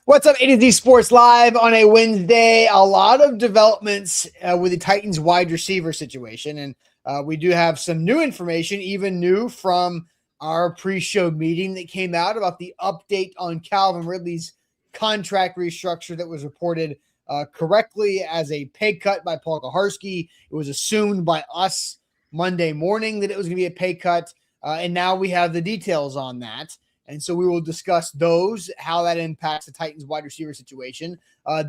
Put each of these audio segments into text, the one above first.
What's up, A to Z Sports Live on a Wednesday? A lot of developments with the Titans wide receiver situation, and we do have some new information, even new from our pre-show meeting that came out about the update on Calvin Ridley's contract restructure that was reported correctly as a pay cut by Paul Kaharski. It was assumed by us Monday morning that it was going to be a pay cut, and now we have the details on that. And so we will discuss those, how that impacts the Titans wide receiver situation.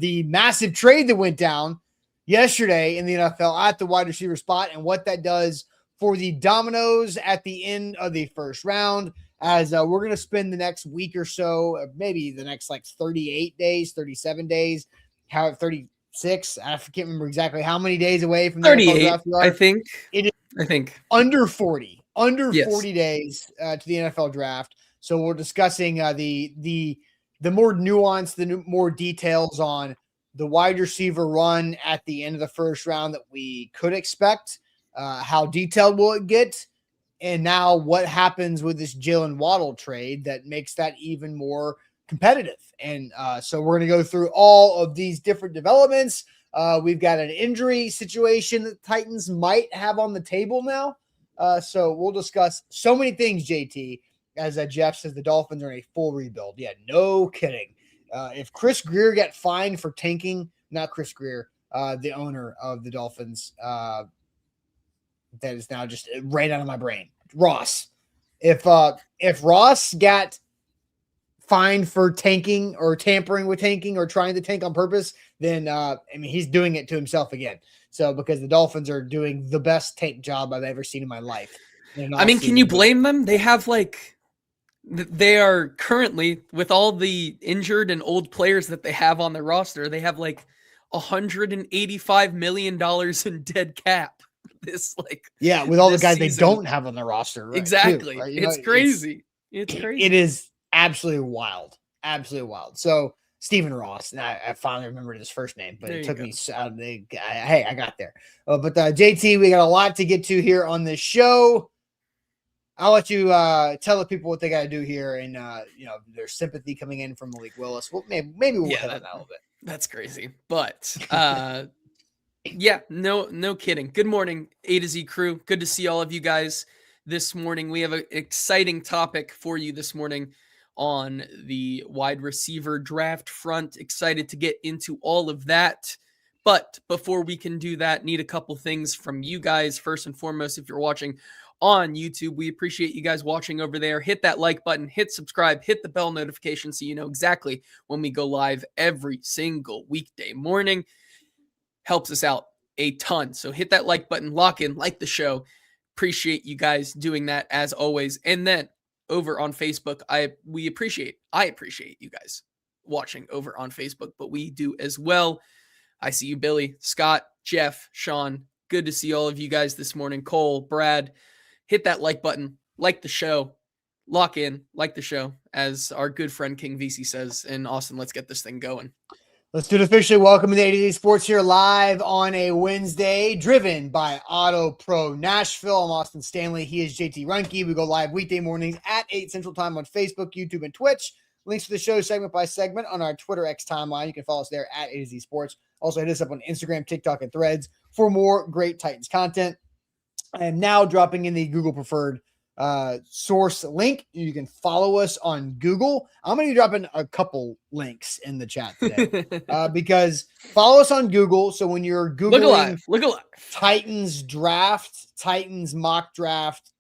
The massive trade that went down yesterday in the NFL at the wide receiver spot and what that does for the dominoes at the end of the first round, as we're going to spend the next week or so, maybe the next 38 days, 37 days, 36. I can't remember exactly how many days away from the 38, NFL draft we are. I think under 40 yes. 40 days to the NFL draft. So we're discussing the more nuance, more details on the wide receiver run at the end of the first round that we could expect. How detailed will it get? And now what happens with this Jaylen Waddle trade that makes that even more competitive? And so we're going to go through all of these different developments. We've got an injury situation that the Titans might have on the table now. So we'll discuss so many things, JT. As Jeff says, the Dolphins are in a full rebuild. Yeah, no kidding. If Chris Greer got fined for tanking, not Chris Greer, the owner of the Dolphins, that is now just right out of my brain. Ross. If Ross got fined for tanking or tampering with tanking or trying to tank on purpose, then he's doing it to himself again. So because the Dolphins are doing the best tank job I've ever seen in my life. Can you blame them? They are currently, with all the injured and old players that they have on their roster, they have $185 million in dead cap. With all the guys season. They don't have on their roster. Right, exactly. Too, right? It's crazy. It's crazy. It is absolutely wild. Absolutely wild. So Stephen Ross, and I finally remembered his first name, but it took me. Hey, I got there. But JT, we got a lot to get to here on this show. I'll let you tell the people what they got to do here, and there's sympathy coming in from Malik Willis. Well, maybe we'll hit that a little bit. That's crazy, but no kidding. Good morning, A to Z crew. Good to see all of you guys this morning. We have an exciting topic for you this morning on the wide receiver draft front. Excited to get into all of that. But before we can do that, need a couple things from you guys. First and foremost, if you're watching on YouTube, we appreciate you guys watching over there. Hit that like button, hit subscribe, hit the bell notification so you know exactly when we go live every single weekday morning. Helps us out a ton. So hit that like button, lock in, like the show. Appreciate you guys doing that as always. And then over on Facebook, I appreciate you guys watching over on Facebook, but we do as well. I see you, Billy, Scott, Jeff, Sean. Good to see all of you guys this morning. Cole, Brad. Hit that like button, like the show, lock in, like the show, as our good friend King VC says. And Austin, let's get this thing going. Let's do it officially. Welcome to the A to Z Sports here live on a Wednesday, driven by Auto Pro Nashville. I'm Austin Stanley. He is JT Runke. We go live weekday mornings at 8 Central Time on Facebook, YouTube, and Twitch. Links to the show segment by segment on our Twitter X timeline. You can follow us there at A to Z Sports. Also hit us up on Instagram, TikTok, and Threads for more great Titans content. I am now dropping in the Google preferred source link. You can follow us on Google. I'm going to be dropping a couple links in the chat today because follow us on Google. So when you're Googling look alive. Titans draft, Titans mock draft,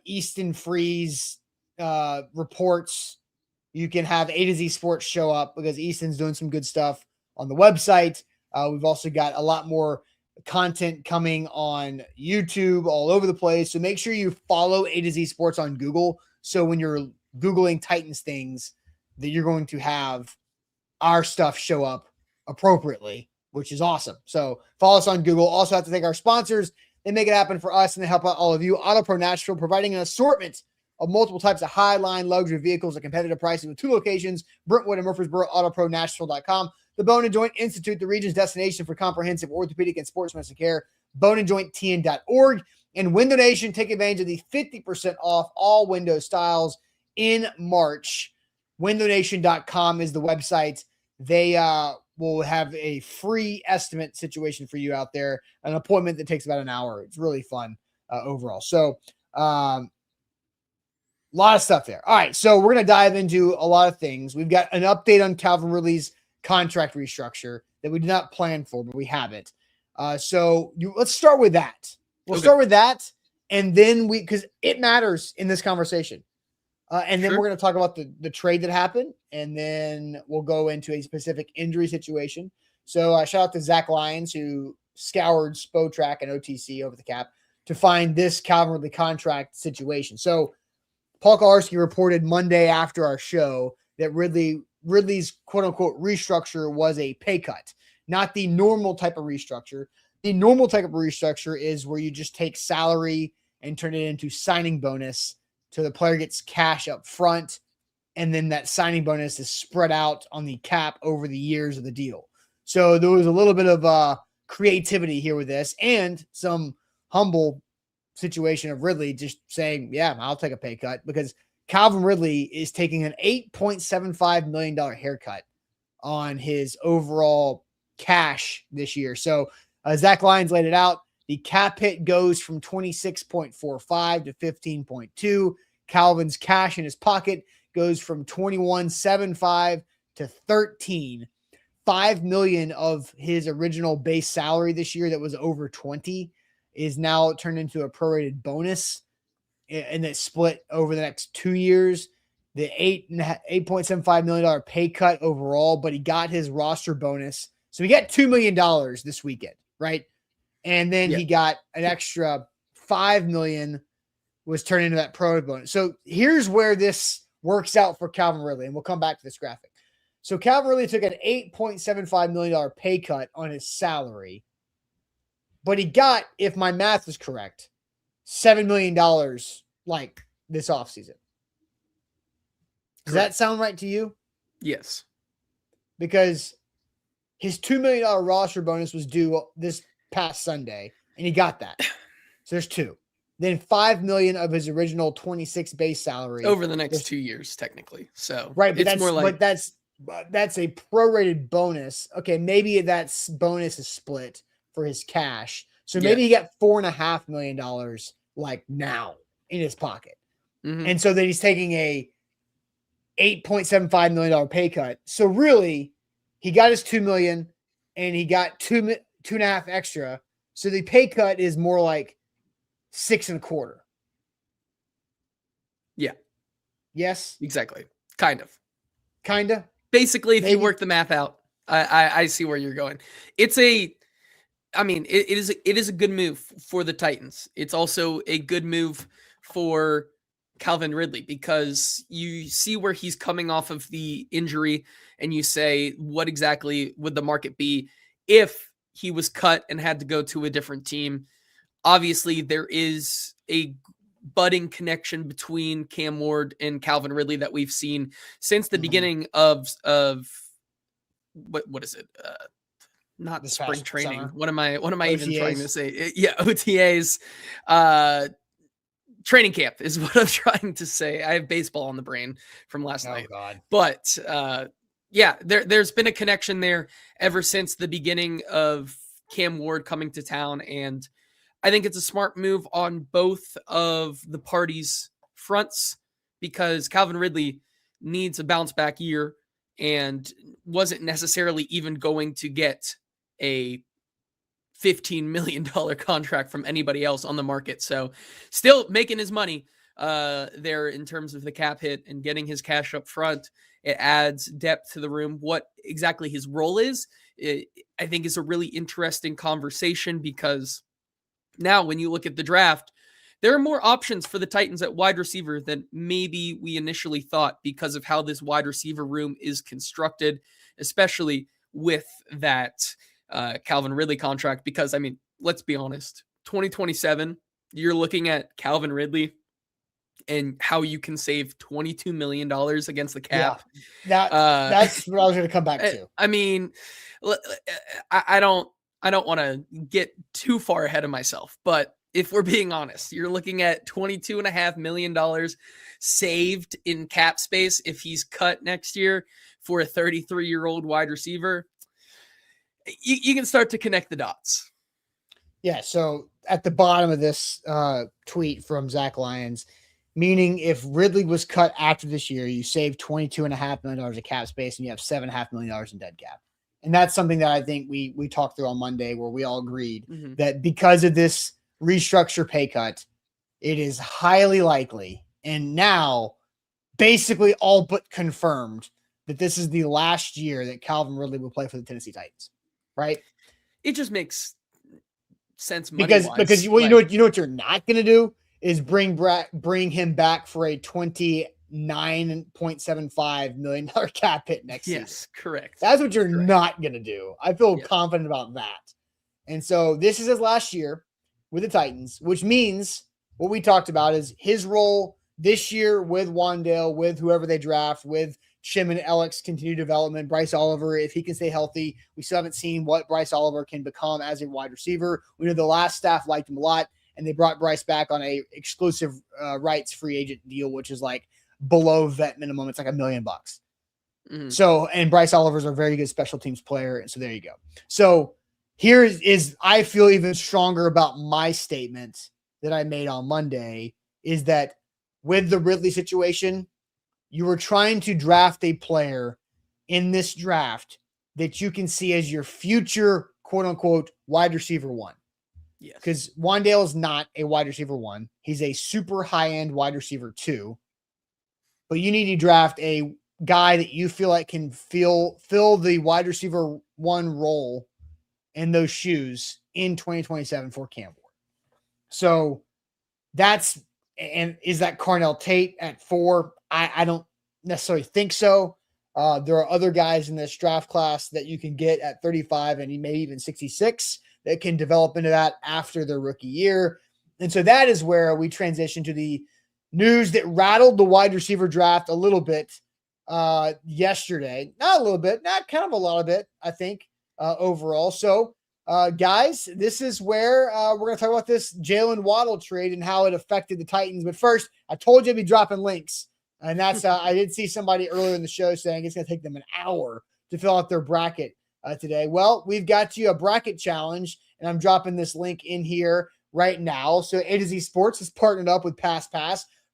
Easton Freeze reports, you can have A to Z Sports show up because Easton's doing some good stuff on the website. We've also got a lot more content coming on YouTube all over the place. So make sure you follow A to Z Sports on Google. So when you're Googling Titans things, that you're going to have our stuff show up appropriately, which is awesome. So follow us on Google. Also have to thank our sponsors. They make it happen for us and they help out all of you. Auto Pro Nashville, providing an assortment of multiple types of high-line luxury vehicles at competitive pricing with 2 locations, Brentwood and Murfreesboro, AutoProNashville.com. The Bone & Joint Institute, the region's destination for comprehensive orthopedic and sports medicine care, boneandjointtn.org. And Window Nation, take advantage of the 50% off all window styles in March. WindowNation.com is the website. They will have a free estimate situation for you out there, an appointment that takes about an hour. It's really fun overall. So a lot of stuff there. All right, so we're going to dive into a lot of things. We've got an update on Calvin Ridley's contract restructure that we did not plan for, but we have it. So let's start with that. We'll start with that, and then because it matters in this conversation. And then we're going to talk about the trade that happened, and then we'll go into a specific injury situation. So shout out to Zach Lyons, who scoured Spotrac and OTC over the cap to find this Calvin Ridley contract situation. So Paul Kolarski reported Monday after our show that Ridley's quote-unquote restructure was a pay cut, not the normal type of restructure. The normal type of restructure is where you just take salary and turn it into signing bonus. So the player gets cash up front, and then that signing bonus is spread out on the cap over the years of the deal. So there was a little bit of creativity here with this, and some humble situation of Ridley just saying, yeah, I'll take a pay cut, because Calvin Ridley is taking an $8.75 million haircut on his overall cash this year. So Zach Lyons laid it out. The cap hit goes from 26.45 to 15.2. Calvin's cash in his pocket goes from 21.75 to 13. $5 million of his original base salary this year that was over 20 is now turned into a prorated bonus, and it's split over the next 2 years. The $8.75 million pay cut overall, but he got his roster bonus. So he got $2 million this weekend, right? And then he got an extra $5 million was turned into that pro bonus. So here's where this works out for Calvin Ridley, and we'll come back to this graphic. So Calvin Ridley took an $8.75 million pay cut on his salary, but he got, if my math is correct, $7 million like this offseason. Does that sound right to you? Yes. Because his $2 million roster bonus was due this past Sunday, and he got that. So there's two. Then $5 million of his original 26 base salary over the next 2 years, technically. So right, but that's a prorated bonus. Okay, maybe that's bonus is split for his cash. So maybe he got $4.5 million like now in his pocket. Mm-hmm. And so then he's taking a $8.75 million pay cut. So really, he got his $2 million and he got two and a half extra. So the pay cut is more like 6.25. Yeah. Yes. Exactly. Kind of. Basically, if you work the math out, I see where you're going. It is a good move for the Titans. It's also a good move for Calvin Ridley, because you see where he's coming off of the injury, and you say, what exactly would the market be if he was cut and had to go to a different team? Obviously, there is a budding connection between Cam Ward and Calvin Ridley that we've seen since the beginning of what is it? Not this spring training. Summer. What am I OTAs. Even trying to say? Yeah, OTAs. Training camp is what I'm trying to say. I have baseball on the brain from last night. God. But there's been a connection there ever since the beginning of Cam Ward coming to town, and I think it's a smart move on both of the parties' fronts, because Calvin Ridley needs a bounce back year and wasn't necessarily even going to get a $15 million contract from anybody else on the market. So still making his money there in terms of the cap hit and getting his cash up front. It adds depth to the room. What exactly his role is, I think is a really interesting conversation, because now when you look at the draft, there are more options for the Titans at wide receiver than maybe we initially thought, because of how this wide receiver room is constructed, especially with that Calvin Ridley contract. Because, let's be honest, 2027, you're looking at Calvin Ridley and how you can save $22 million against the cap. Yeah, that's what I was going to come back to. I don't want to get too far ahead of myself, but if we're being honest. You're looking at $22.5 million saved in cap space if he's cut next year for a 33-year-old wide receiver. You can start to connect the dots. Yeah, so at the bottom of this tweet from Zach Lyons, meaning if Ridley was cut after this year, you save $22.5 million of cap space and you have $7.5 million in dead cap. And that's something that I think we talked through on Monday, where we all agreed that because of this restructure pay cut, it is highly likely, and now basically all but confirmed, that this is the last year that Calvin Ridley will play for the Tennessee Titans. Right? It just makes sense because you know what you're not going to do is bring him back for a $29.75 million cap hit next season. Yes, correct. That's what you're not going to do. I feel confident about that. And so this is his last year with the Titans, which means what we talked about is his role this year with Wan'Dale, with whoever they draft, with Shim and Alex continue development. Bryce Oliver, if he can stay healthy, we still haven't seen what Bryce Oliver can become as a wide receiver. We know the last staff liked him a lot, and they brought Bryce back on a exclusive rights free agent deal, which is like below vet minimum. It's like $1 million. So, and Bryce Oliver's a very good special teams player. And so there you go. So here is I feel even stronger about my statement that I made on Monday, is that with the Ridley situation, you were trying to draft a player in this draft that you can see as your future, quote unquote, wide receiver one. Yes. Because Wan'Dale is not a wide receiver one. He's a super high end wide receiver two. But you need to draft a guy that you feel like can fill the wide receiver one role in those shoes in 2027 for Cam Ward. So is that Carnell Tate at 4? I don't necessarily think so. There are other guys in this draft class that you can get at 35 and maybe even 66 that can develop into that after their rookie year. And so that is where we transition to the news that rattled the wide receiver draft a little bit yesterday. Not a little bit, not kind of a lot of it, I think, overall. So, guys, this is where we're going to talk about this Jaylen Waddle trade and how it affected the Titans. But first, I told you I'd be dropping links. And that's, I did see somebody earlier in the show saying it's going to take them an hour to fill out their bracket today. Well, we've got you a bracket challenge, and I'm dropping this link in here right now. So A to Z Sports has partnered up with Pass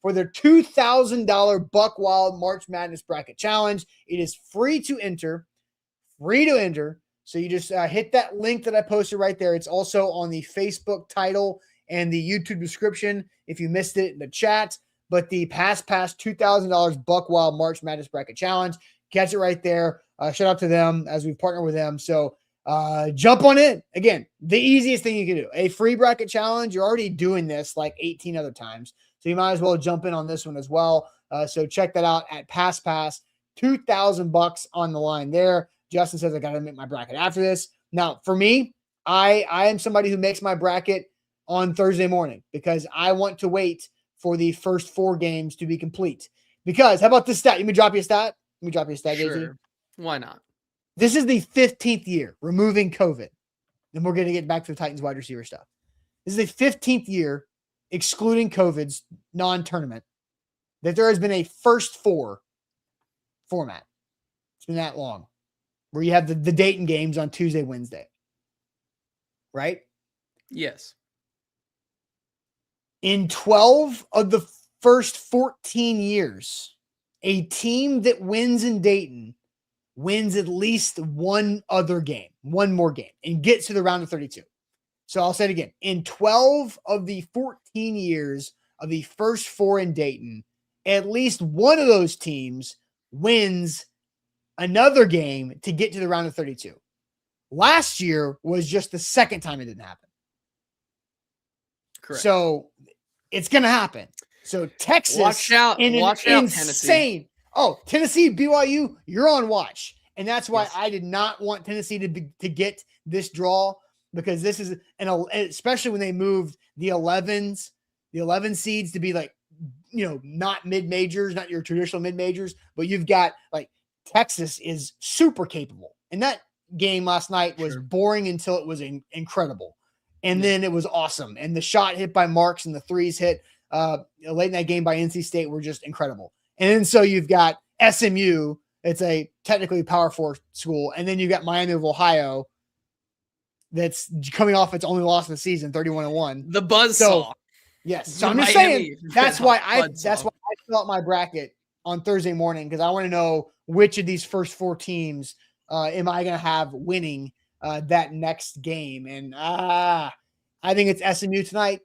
for their $2,000 Buck Wild March Madness bracket challenge. It is free to enter. So you just hit that link that I posted right there. It's also on the Facebook title and the YouTube description if you missed it in the chat. But the Pass $2,000 Buck Wild March Madness bracket challenge, catch it right there. Shout out to them as we've partnered with them. So jump on it. Again, the easiest thing you can do. A free bracket challenge. You're already doing this like 18 other times. So you might as well jump in on this one as well. So check that out at Pass. $2,000 on the line there. Justin says I got to make my bracket after this. Now, for me, I am somebody who makes my bracket on Thursday morning because I want to wait for the first 4 games to be complete. Because, how about this stat? Let me drop you a stat. Sure. JZ. Why not? This is the 15th year removing COVID. And we're going to get back to the Titans wide receiver stuff. This is the 15th year excluding COVID's non-tournament that there has been a first 4 format. It's been that long. Where you have the Dayton games on Tuesday, Wednesday. Right? Yes. In 12 of the first 14 years, a team that wins in Dayton wins at least one more game, and gets to the round of 32. So I'll say it again. In 12 of the 14 years of the first 4 in Dayton, at least one of those teams wins another game to get to the round of 32. Last year was just the second time it didn't happen. Correct. So it's going to happen. So Texas, watch out, Tennessee. Oh, Tennessee, BYU, you're on watch. And that's why I did not want Tennessee to get this draw, because this is especially when they moved the 11 seeds to be like, not mid-majors, not your traditional mid-majors, but you've got like Texas is super capable. And that game last night was boring until it was incredible. And then it was awesome. And the shot hit by Marks and the threes hit late in that game by NC State were just incredible. And then so you've got SMU. It's a technically Power 4 school. And then you've got Miami of Ohio that's coming off its only loss of the season, 31-1. The buzzsaw. So, yes. So I'm just saying that's why I fill out my bracket on Thursday morning, because I want to know which of these first 4 teams am I going to have winning that next game. And I think it's SMU tonight.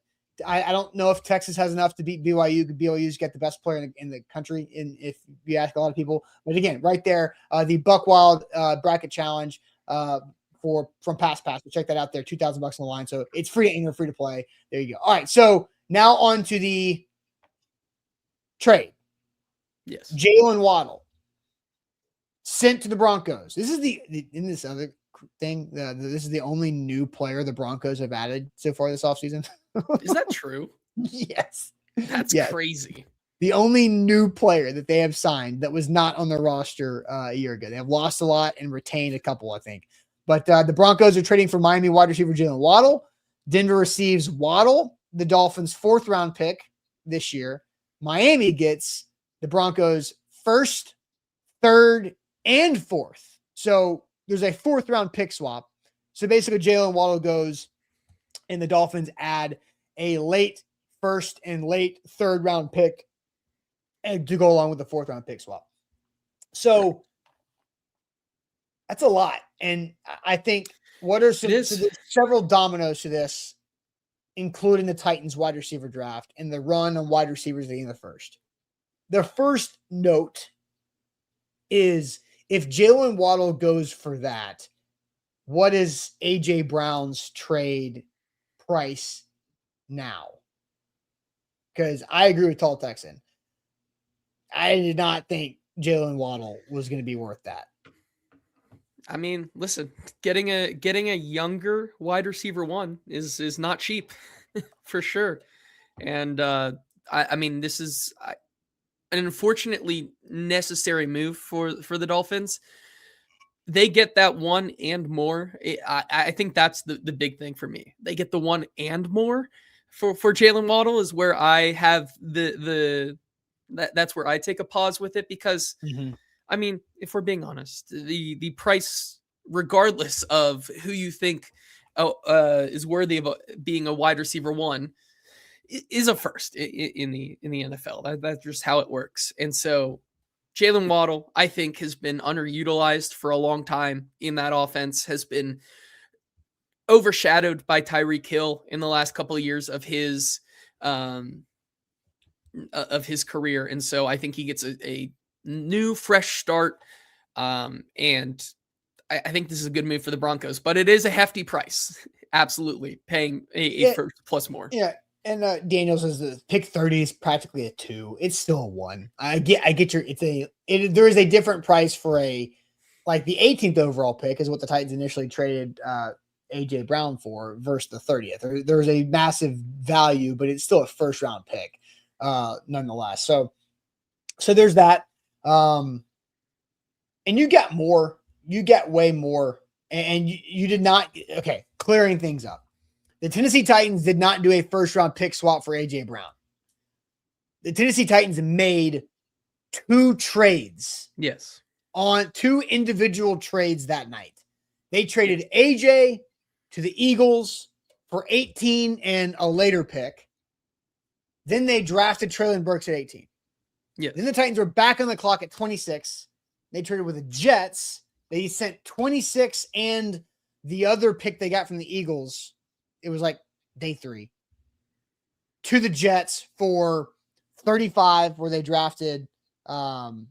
I don't know if Texas has enough to beat BYU. BYU's got the best player in the country, if you ask a lot of people. But again, right there, the Buck Wild bracket challenge from Pass. So check that out there. $2,000 on the line. So it's free to enter, free to play. There you go. All right. So now on to the trade. Yes. Jaylen Waddle sent to the Broncos. This is in this other thing. This is the only new player the Broncos have added so far this offseason. Is that true? Yes. That's crazy. The only new player that they have signed that was not on their roster a year ago. They have lost a lot and retained a couple, I think. But the Broncos are trading for Miami wide receiver Jaylen Waddle. Denver receives Waddle, the Dolphins' 4th round pick this year. Miami gets the Broncos' 1st, 3rd, and 4th. So there's a 4th round pick swap. So basically Jaylen Waddle goes and the Dolphins add a late 1st and late 3rd round pick and to go along with the 4th round pick swap. So that's a lot. And I think what are several dominoes to this, including the Titans wide receiver draft and the run on wide receivers at the end of the first. The first note is if Jaylen Waddle goes for that, what is A.J. Brown's trade price now? Because I agree with Tall Texan. I did not think Jaylen Waddle was going to be worth that. I mean, listen, getting a younger wide receiver 1 is not cheap for sure. And I mean, this is an unfortunately necessary move for the Dolphins. They get that 1 and more. I think that's the big thing for me. They get the 1 and more for Jaylen Waddle is where I have that's where I take a pause with it, because I mean, if we're being honest, the price, regardless of who you think is worthy of being a wide receiver 1, is a first in the NFL. That's just how it works. And so Jaylen Waddle, I think, has been underutilized for a long time in that offense, has been overshadowed by Tyreek Hill in the last couple of years of his career. And so I think he gets a new, fresh start. And I think this is a good move for the Broncos, but it is a hefty price. Absolutely. Paying a first plus more. Yeah. And Daniel says the pick 30 is practically a 2. It's still a 1. I get your, there is a different price for the 18th overall pick is what the Titans initially traded AJ Brown for versus the 30th. There's a massive value, but it's still a 1st round pick nonetheless. So there's that. And you got more, you got way more, and you did not, okay, clearing things up. The Tennessee Titans did not do a 1st round pick swap for AJ Brown. The Tennessee Titans made 2 trades. Yes. On 2 individual trades that night. They traded AJ to the Eagles for 18 and a later pick. Then they drafted Treylon Burks at 18. Yes. Then the Titans were back on the clock at 26. They traded with the Jets. They sent 26 and the other pick they got from the Eagles. It was like day 3 to the Jets for 35, where they drafted Roger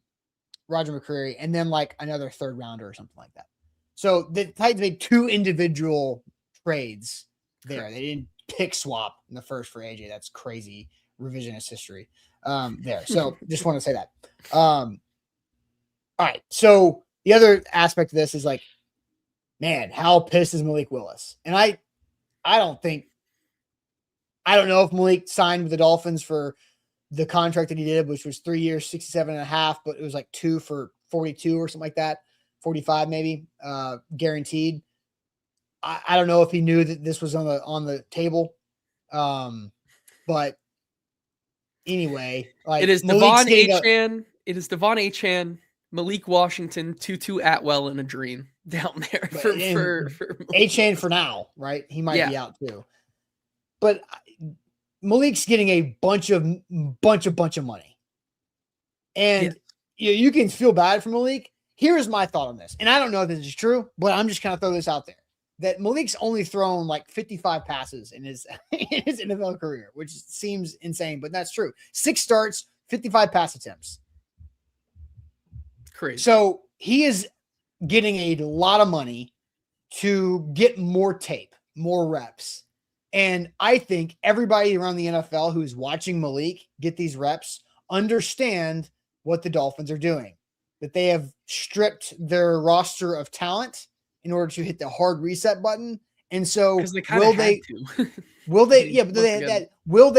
McCreary, and then like another 3rd rounder or something like that. So the Titans made 2 individual trades there. Correct. They didn't pick swap in the first for AJ. That's crazy revisionist history there. So just want to say that. All right. So the other aspect of this is like, man, how pissed is Malik Willis? And I don't know if Malik signed with the Dolphins for the contract that he did, which was 3 years, 67.5, but it was like 2 for 42 or something like that. 45 maybe, guaranteed. I don't know if he knew that this was on the table. But anyway, like It is Malik's Devon getting a Achane. It is Devon Achane, Malik Washington, Tutu Atwell, and a dream down there for A-Chain for now, right? He might be Yeah. out too. But Malik's getting a bunch of money. And you can feel bad for Malik. Here's my thought on this. And I don't know if this is true, but I'm just kind of throw this out there. That Malik's only thrown like 55 passes in his NFL career, which seems insane, but that's true. 6 starts, 55 pass attempts. Crazy. So he is getting a lot of money to get more tape, more reps. And I think everybody around the NFL who's watching Malik get these reps understand what the Dolphins are doing, that they have stripped their roster of talent in order to hit the hard reset button. And so will they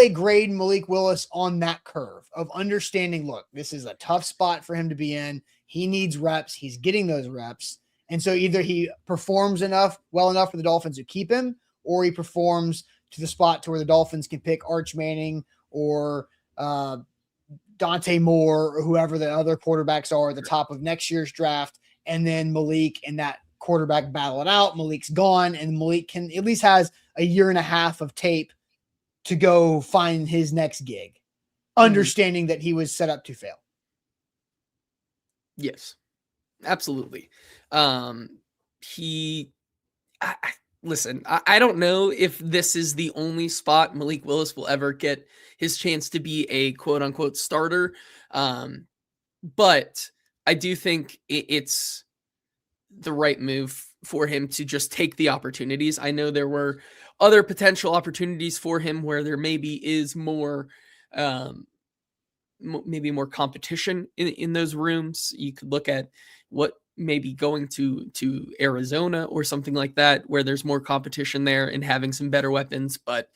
grade Malik Willis on that curve of understanding, look, this is a tough spot for him to be in. He needs reps. He's getting those reps. And so either he performs well enough for the Dolphins to keep him, or he performs to the spot to where the Dolphins can pick Arch Manning or Dante Moore or whoever the other quarterbacks are at the top of next year's draft. And then Malik and that quarterback battle it out. Malik's gone, and Malik can at least has a year and a half of tape to go find his next gig, understanding that he was set up to fail. Yes, absolutely. Listen, I don't know if this is the only spot Malik Willis will ever get his chance to be a quote unquote starter. But I do think it's the right move for him to just take the opportunities. I know there were other potential opportunities for him where there maybe is more, maybe more competition in those rooms. You could look at what maybe going to Arizona or something like that, where there's more competition there and having some better weapons. But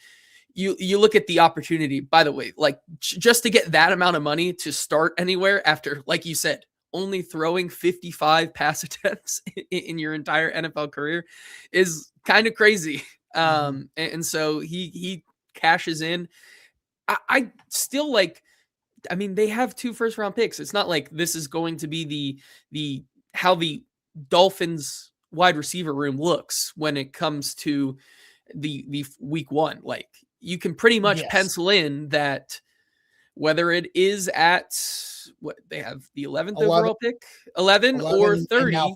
you look at the opportunity, by the way, like just to get that amount of money to start anywhere after, like you said, only throwing 55 pass attempts in your entire NFL career is kind of crazy. And so he cashes in. I still like, I mean, they have 2 first-round picks. It's not like this is going to be the how the Dolphins wide receiver room looks when it comes to the week 1. Like, you can pretty much pencil in that whether it is at what they have the 11th overall pick, 11 or 30,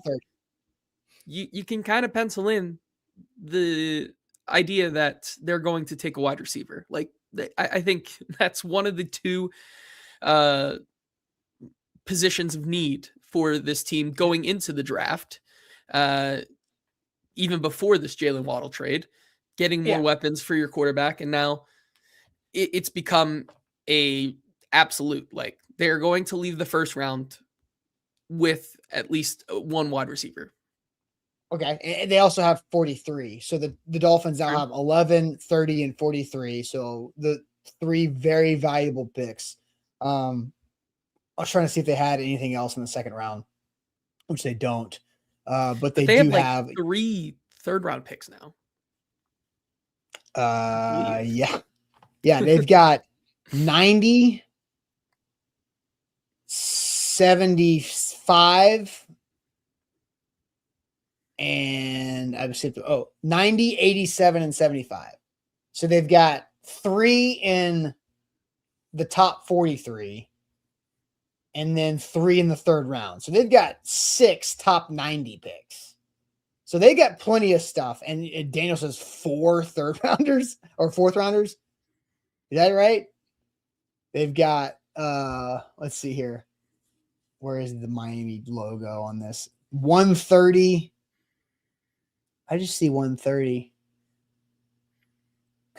you can kind of pencil in the idea that they're going to take a wide receiver. Like, I think that's one of the 2 positions of need for this team going into the draft, even before this Jaylen Waddle trade, getting more weapons for your quarterback. And now it's become a absolute, like, they're going to leave the first round with at least 1 wide receiver. Okay. And they also have 43. So the Dolphins now have 11, 30, and 43. So the 3 very valuable picks. I was trying to see if they had anything else in the second round, which they don't. But they do have 3 third-round picks now. Yeah, they've got 90, 75, and I was 90, 87, and 75. So they've got 3 in the top 43. And then 3 in the third round. So they've got 6 top 90 picks. So they got plenty of stuff. And Daniel says 4 third rounders or 4th rounders. Is that right? They've got, let's see here. Where is the Miami logo on this? 130. I just see 130.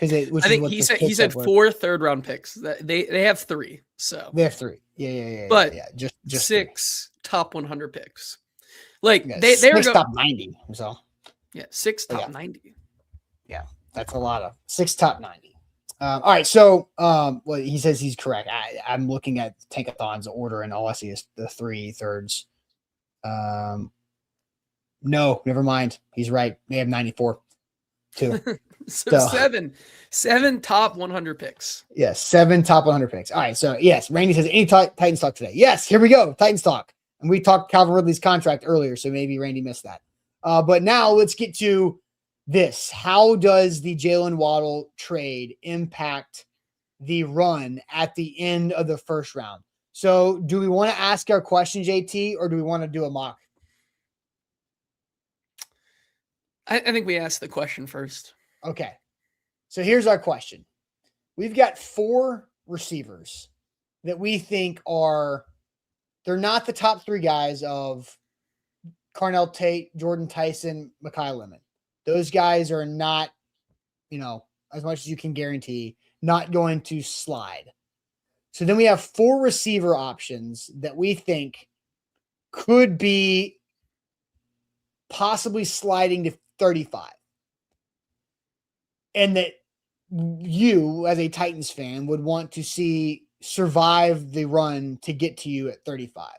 I think he said 4 third-round picks. They have 3. So they have 3. Yeah. But just 6 top 100 picks. Like they're 6 top 90. So 6 top 90. Yeah, that's a lot of 6 top 90. All right, so well, he says he's correct. I'm looking at Tankathon's order, and all I see is the 3 thirds. No, never mind. He's right. They have 94 too. So seven top 100 picks. Yes, 7 top 100 picks. All right, so yes, Randy says any Titans talk today. Yes, here we go, Titans talk. And we talked Calvin Ridley's contract earlier, so maybe Randy missed that. But now let's get to this. How does the Jaylen Waddle trade impact the run at the end of the first round? So do we want to ask our question, JT, or do we want to do a mock? I think we asked the question first. Okay. So here's our question. We've got 4 receivers that we think they're not the top 3 guys of Carnell Tate, Jordan Tyson, Mekhi Lemon. Those guys are not, as much as you can guarantee, not going to slide. So then we have 4 receiver options that we think could be possibly sliding to 35. And that you, as a Titans fan, would want to see survive the run to get to you at 35.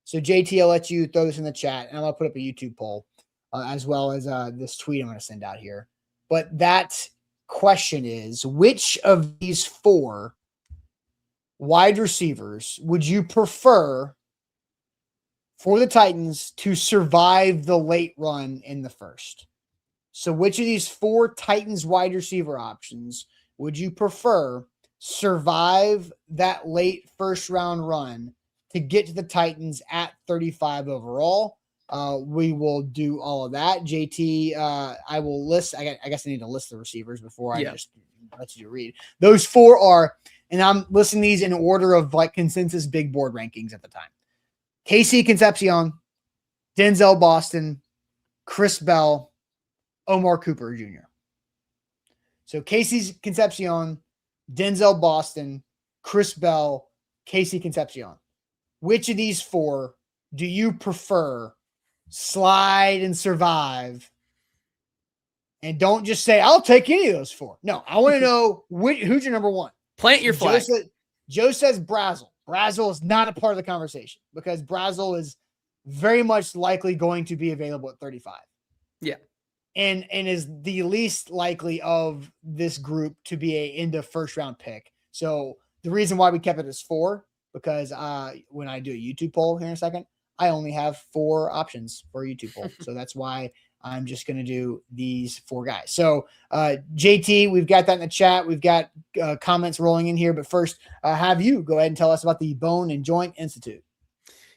So JT, I'll let you throw this in the chat, and I'm going to put up a YouTube poll as well as this tweet I'm going to send out here. But that question is, which of these 4 wide receivers would you prefer for the Titans to survive the late run in the first? So which of these 4 Titans wide receiver options would you prefer survive that late first round run to get to the Titans at 35 overall? We will do all of that. JT, I will list. I guess I need to list the receivers before I just let you read. Those 4 are, and I'm listing these in order of like consensus big board rankings at the time. KC Concepcion, Denzel Boston, Chris Bell, Omar Cooper Jr. So Casey Concepcion, Denzel Boston, Chris Bell, Casey Concepcion. Which of these 4 do you prefer slide and survive? And don't just say, I'll take any of those 4. No, I want to know who's your number 1. Plant your flag. Joe says Brazel. Brazel is not a part of the conversation because Brazel is very much likely going to be available at 35. Yeah. And is the least likely of this group to be a end of first round pick. So the reason why we kept it as 4, because when I do a YouTube poll here in a second, I only have 4 options for a YouTube poll. So that's why I'm just going to do these 4 guys. So JT, we've got that in the chat. We've got comments rolling in here. But first, have you go ahead and tell us about the Bone and Joint Institute.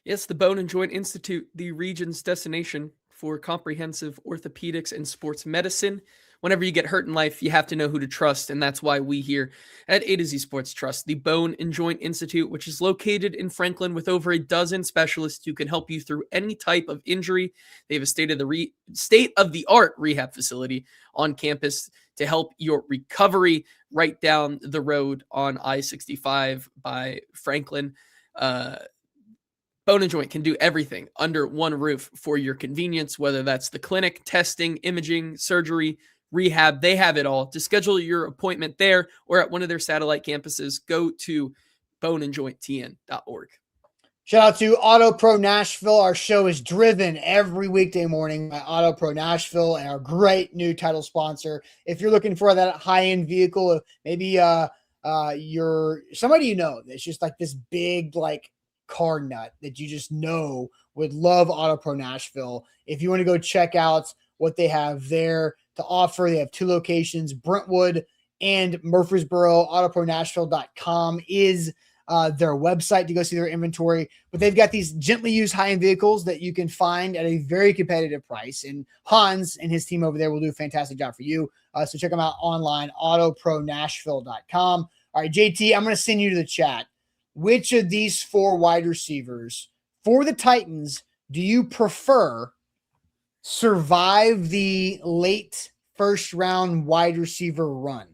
Yes, the Bone and Joint Institute, the region's destination for comprehensive orthopedics and sports medicine. Whenever you get hurt in life, you have to know who to trust, and that's why we here at A to Z Sports trust the Bone and Joint Institute, which is located in Franklin with over a dozen specialists who can help you through any type of injury. They have a state-of-the-art rehab facility on campus to help your recovery right down the road on I-65 by Franklin. Bone and Joint can do everything under one roof for your convenience, whether that's the clinic, testing, imaging, surgery, rehab. They have it all. To schedule your appointment there or at one of their satellite campuses, go to boneandjointtn.org. Shout out to Auto Pro Nashville. Our show is driven every weekday morning by Auto Pro Nashville and our great new title sponsor. If you're looking for that high-end vehicle, maybe you're somebody that's just like this big car nut that you just know would love Auto Pro Nashville. If you want to go check out what they have there to offer, they have 2 locations, Brentwood and Murfreesboro. AutoProNashville.com is their website to go see their inventory, but they've got these gently used high-end vehicles that you can find at a very competitive price. And Hans and his team over there will do a fantastic job for you. So check them out online, AutoProNashville.com. All right, JT, I'm going to send you to the chat. Which of these 4 wide receivers for the Titans do you prefer survive the late first round wide receiver run?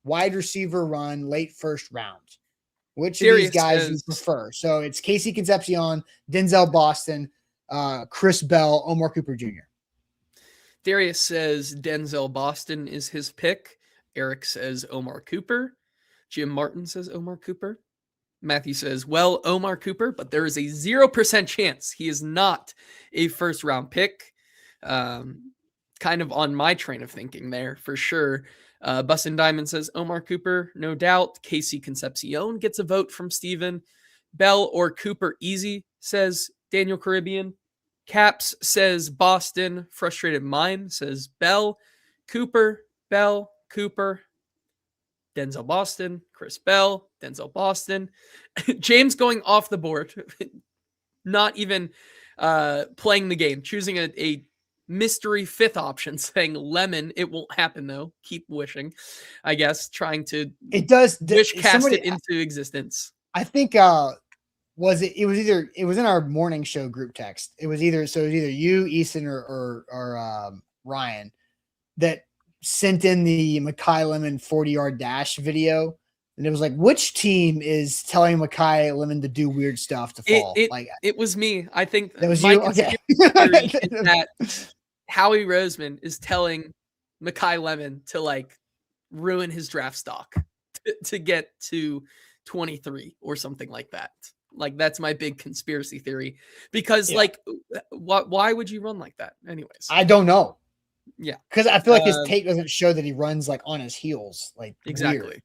Wide receiver run, late first round. Which of these guys do you prefer? So it's Casey Concepcion, Denzel Boston, Chris Bell, Omar Cooper Jr. Darius says Denzel Boston is his pick. Eric says Omar Cooper. Jim Martin says Omar Cooper. Matthew says, well, Omar Cooper, but there is a 0% chance he is not a first-round pick. Kind of on my train of thinking there for sure. Bustin Diamond says Omar Cooper, no doubt. Casey Concepcion gets a vote from Steven. Bell or Cooper easy, says Daniel Caribbean. Caps says Boston. Frustrated Mime says Bell. Cooper, Bell, Cooper. Denzel Boston. Chris Bell, Denzel Boston. James going off the board. Not even playing the game. Choosing a mystery fifth option, saying Lemon. It won't happen, though. Keep wishing, I guess. Trying to wish cast it into existence. I think it was in our morning show group text. It was either you, Easton, or Ryan that sent in the Mekhi Lemon 40-yard dash video, and it was like, which team is telling Mekhi Lemon to do weird stuff to fall? It was me. I think that was you. Okay. That Howie Roseman is telling Mekhi Lemon to like ruin his draft stock to get to 23 or something like that. Like, that's my big conspiracy theory, because like, why would you run like that anyways? I don't know. Yeah. Because I feel like his tape doesn't show that he runs like on his heels. Like, exactly.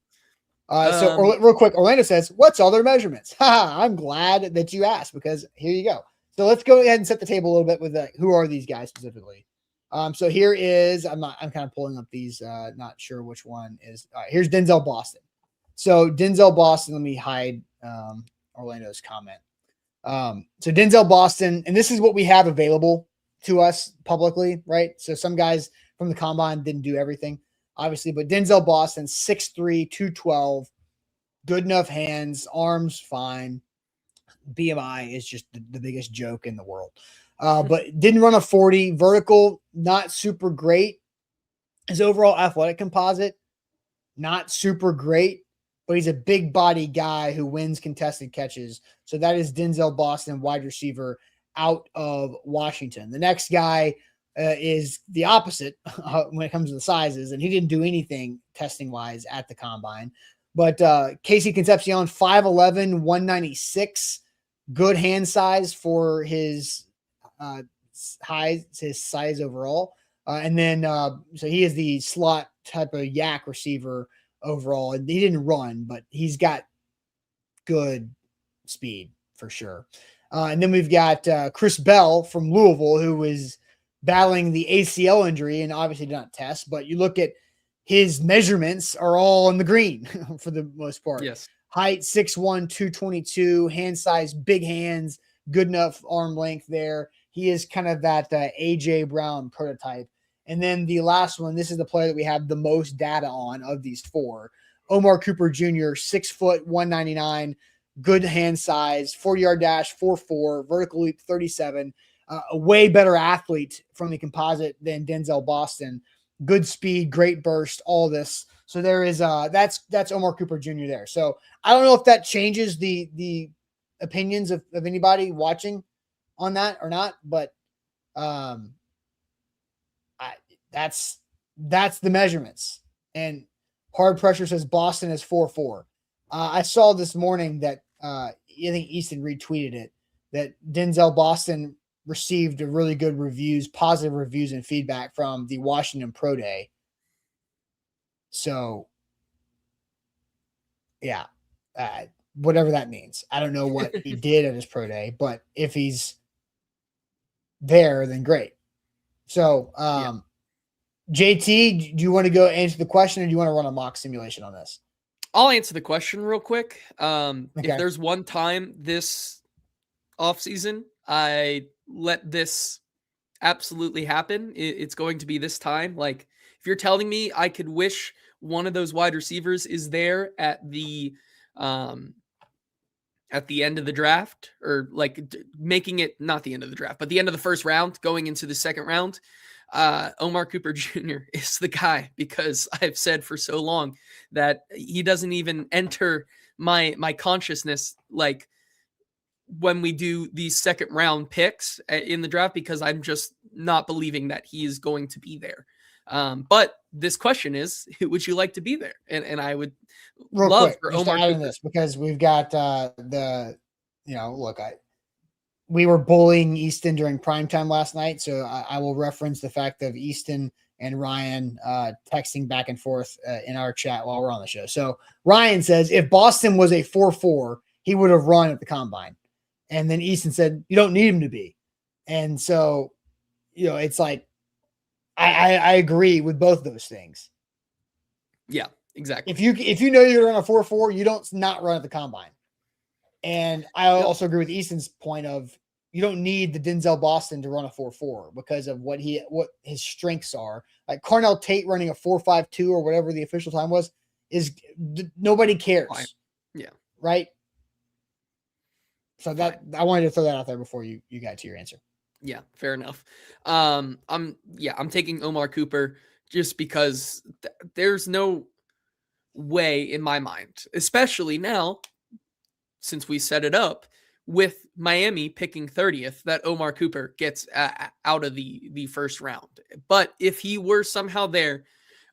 Weird. So real quick, Orlando says, what's all their measurements? I'm glad that you asked, because here you go. So let's go ahead and set the table a little bit with who are these guys specifically. So here is, I'm kind of pulling up these, not sure which one is. All right, here's Denzel Boston. So Denzel Boston, let me hide Orlando's comment. So Denzel Boston, and this is what we have available to us publicly, right? So some guys from the combine didn't do everything, obviously, but Denzel Boston, 6'3", 212, good enough hands, arms fine. BMI is just the biggest joke in the world. But didn't run a 40, vertical, not super great. His overall athletic composite, not super great, but he's a big body guy who wins contested catches. So that is Denzel Boston, wide receiver out of Washington. The next guy is the opposite when it comes to the sizes, and he didn't do anything testing wise at the combine. But Casey Concepcion, 5'11", 196, good hand size for his size overall. And then so he is the slot type of yak receiver overall, and he didn't run, but he's got good speed for sure. And then we've got Chris Bell from Louisville, who was battling the ACL injury and obviously did not test, but you look at his measurements are all in the green for the most part. Yes. Height, 6'1", 222, hand size, big hands, good enough arm length there. He is kind of that A.J. Brown prototype. And then the last one, this is the player that we have the most data on of these four. Omar Cooper Jr., 6 foot, 199, good hand size, 40-yard dash, 4.4, vertical leap, 37. A way better athlete from the composite than Denzel Boston. Good speed, great burst, all this. So there is that's Omar Cooper Jr. there. So I don't know if that changes the opinions of anybody watching on that or not, but that's the measurements. And Hard Pressure says Boston is 4'4". I saw this morning that I think Easton retweeted it, that Denzel Boston received a really good positive reviews and feedback from the Washington Pro Day. So yeah, whatever that means. I don't know what he did at his Pro Day, but if he's there, then great. So JT, do you want to go answer the question, or do you want to run a mock simulation on this? I'll answer the question real quick. Okay. If there's one time this offseason I let this absolutely happen, it's going to be this time. Like, if you're telling me I could wish one of those wide receivers is there at the end of the draft, or like making it not the end of the draft, but the end of the first round, going into the second round, Omar Cooper Jr. is the guy, because I've said for so long that he doesn't even enter my consciousness, like when we do these second round picks in the draft, because I'm just not believing that he is going to be there. But this question is, would you like to be there? And I would love for Omar Cooper, this, because we've got look, we were bullying Easton during primetime last night, so I will reference the fact of Easton and Ryan texting back and forth in our chat while we're on the show. So Ryan says, if Boston was a 4.4, he would have run at the combine. And then Easton said, you don't need him to be. And so, it's like, I agree with both those things. Yeah, exactly. If you know you're going to run a 4.4, you don't not run at the combine. And I also agree with Easton's point of you don't need the Denzel Boston to run a 4.4 because of what his strengths are. Like Carnell Tate running a 4.52 or whatever the official time was is nobody cares. Fine. Yeah. Right. So I wanted to throw that out there before you got to your answer. Yeah, fair enough. I'm taking Omar Cooper just because there's no way in my mind, especially now, since we set it up with Miami picking 30th, that Omar Cooper gets out of the first round. But if he were somehow there,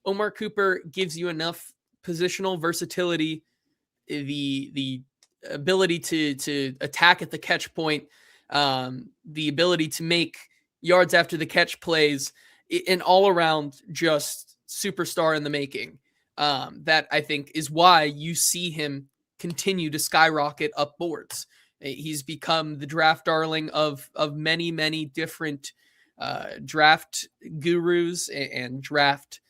Omar Cooper gives you enough positional versatility, the ability to attack at the catch point, the ability to make yards after the catch plays, an all around just superstar in the making. That I think is why you see him continue to skyrocket up boards. He's become the draft darling of many, many different draft gurus and draft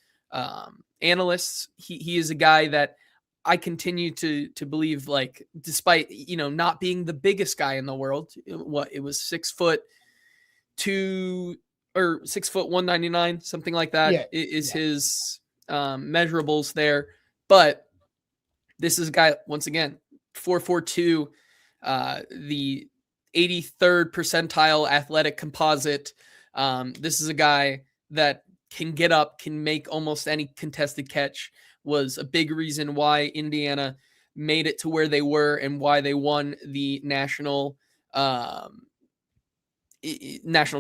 analysts. He is a guy that I continue to believe, like, despite, not being the biggest guy in the world, it was 6'2" or 6'1", 199, something like that is his measurables there. But this is a guy, once again, 4.42, the 83rd percentile athletic composite. This is a guy that can get up, can make almost any contested catch, was a big reason why Indiana made it to where they were and why they won the national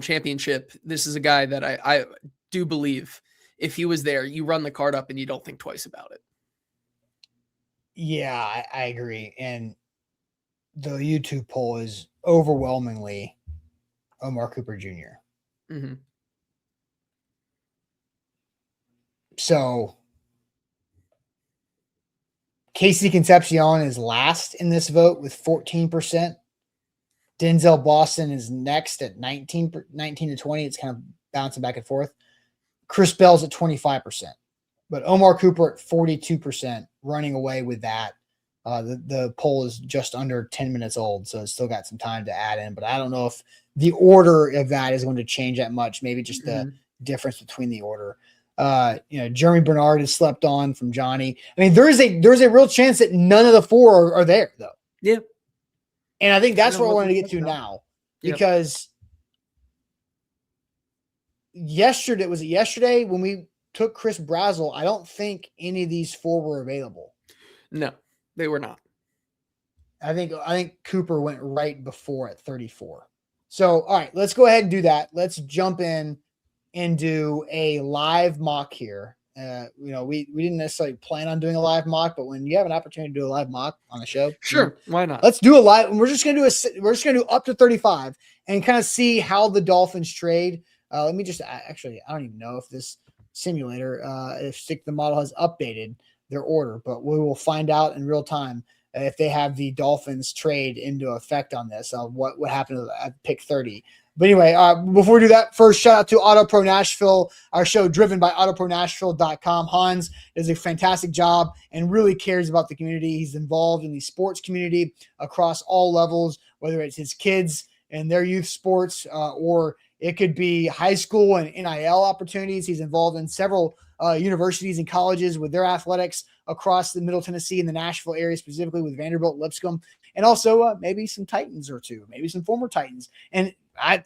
championship. This is a guy that I do believe if he was there, you run the card up and you don't think twice about it. Yeah, I agree. And the YouTube poll is overwhelmingly Omar Cooper Jr. Mm-hmm. So Casey Concepcion is last in this vote with 14%. Denzel Boston is next at 19 to 20. It's kind of bouncing back and forth. Chris Bell's at 25%, but Omar Cooper at 42%, running away with that. The poll is just under 10 minutes old, so it's still got some time to add in, but I don't know if the order of that is going to change that much. Maybe just the difference between the order. Jeremy Bernard is slept on from Johnny. I mean, there's a real chance that none of the four are there, though. Yeah. And I think that's what I wanted to get to now, because yesterday when we took Chris Brazel, I don't think any of these four were available. No, they were not. I think Cooper went right before at 34. So, all right, let's go ahead and do that. Let's jump in and do a live mock here. We didn't necessarily plan on doing a live mock, but when you have an opportunity to do a live mock on the show, sure, why not? Let's do a live. We're just gonna do up to 35 and kind of see how the Dolphins trade. Let me just actually, I don't even know if this simulator, if Stick the Model has updated their order, but we will find out in real time if they have the Dolphins trade into effect on this. What happened at pick 30. But anyway, before we do that, first shout out to Auto Pro Nashville, our show driven by autopronashville.com. Hans does a fantastic job and really cares about the community. He's involved in the sports community across all levels, whether it's his kids and their youth sports, or it could be high school and NIL opportunities. He's involved in several universities and colleges with their athletics across the Middle Tennessee and the Nashville area, specifically with Vanderbilt, Lipscomb, and also maybe some Titans or two, maybe some former Titans. And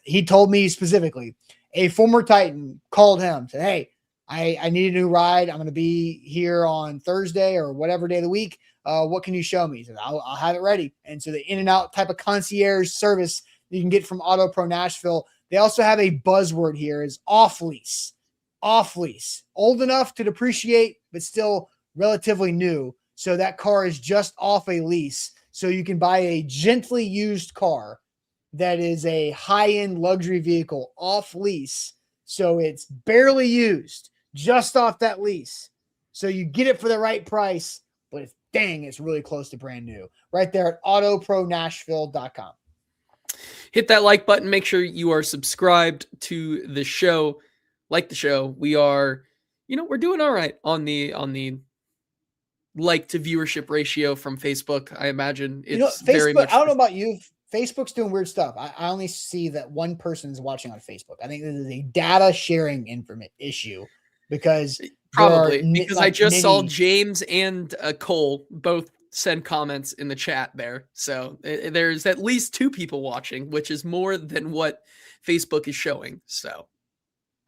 he told me specifically, a former Titan called him, said, hey, I need a new ride. I'm going to be here on Thursday or whatever day of the week. What can you show me? He said, I'll have it ready. And so the in and out type of concierge service you can get from Auto Pro Nashville. They also have a buzzword here is off lease, old enough to depreciate, but still relatively new. So that car is just off a lease. So you can buy a gently used car that is a high-end luxury vehicle off lease. So it's barely used, just off that lease. So you get it for the right price, but it's really close to brand new. Right there at autopronashville.com. Hit that like button. Make sure you are subscribed to the show. Like the show. We are, we're doing all right on the like to viewership ratio from Facebook. I imagine it's Facebook, very much. I don't know about you. Facebook's doing weird stuff. I only see that one person is watching on Facebook. I think this is a data sharing issue because probably because I just saw James and Cole both send comments in the chat there. So there's at least 2 people watching, which is more than what Facebook is showing. So.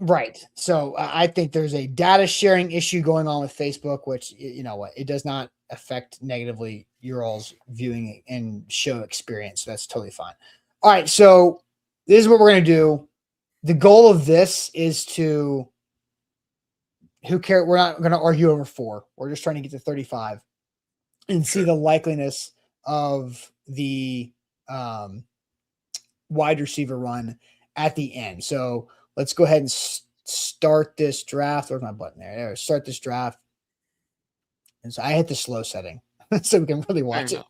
Right. So I think there's a data sharing issue going on with Facebook, which, it does not affect negatively your all's viewing and show experience. So that's totally fine. All right. So this is what we're going to do. The goal of this is to, who cares? We're not going to argue over 4. We're just trying to get to 35 and see the likeliness of the wide receiver run at the end. So let's go ahead and start this draft. Where's my button there? Start this draft. And so I hit the slow setting so we can really watch it.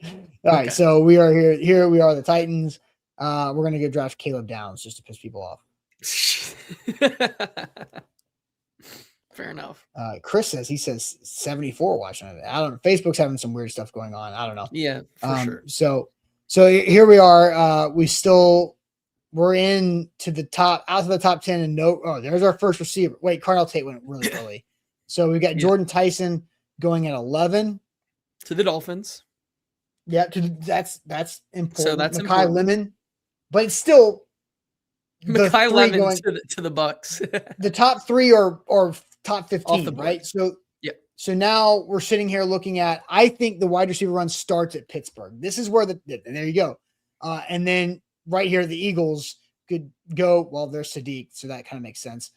All right. So we are here. Here we are, the Titans. We're going to go draft Caleb Downs just to piss people off. Fair enough. Chris says 74 watching it. I don't know. Facebook's having some weird stuff going on. I don't know. Yeah, for sure. So here we are. We're in to the top, out to the top 10 and there's our first receiver. Wait, Carnell Tate went really early. So we got Jordan Tyson going at 11 to the Dolphins. Yeah. That's important. So that's Mekhi Lemon, but it's still Mekhi Lemon to the Bucks. The top 3 or top 15, right? So now we're sitting here looking at, I think the wide receiver run starts at Pittsburgh. This is where there you go. And then right here, the Eagles could go. Well, there's Sadiq, so that kind of makes sense.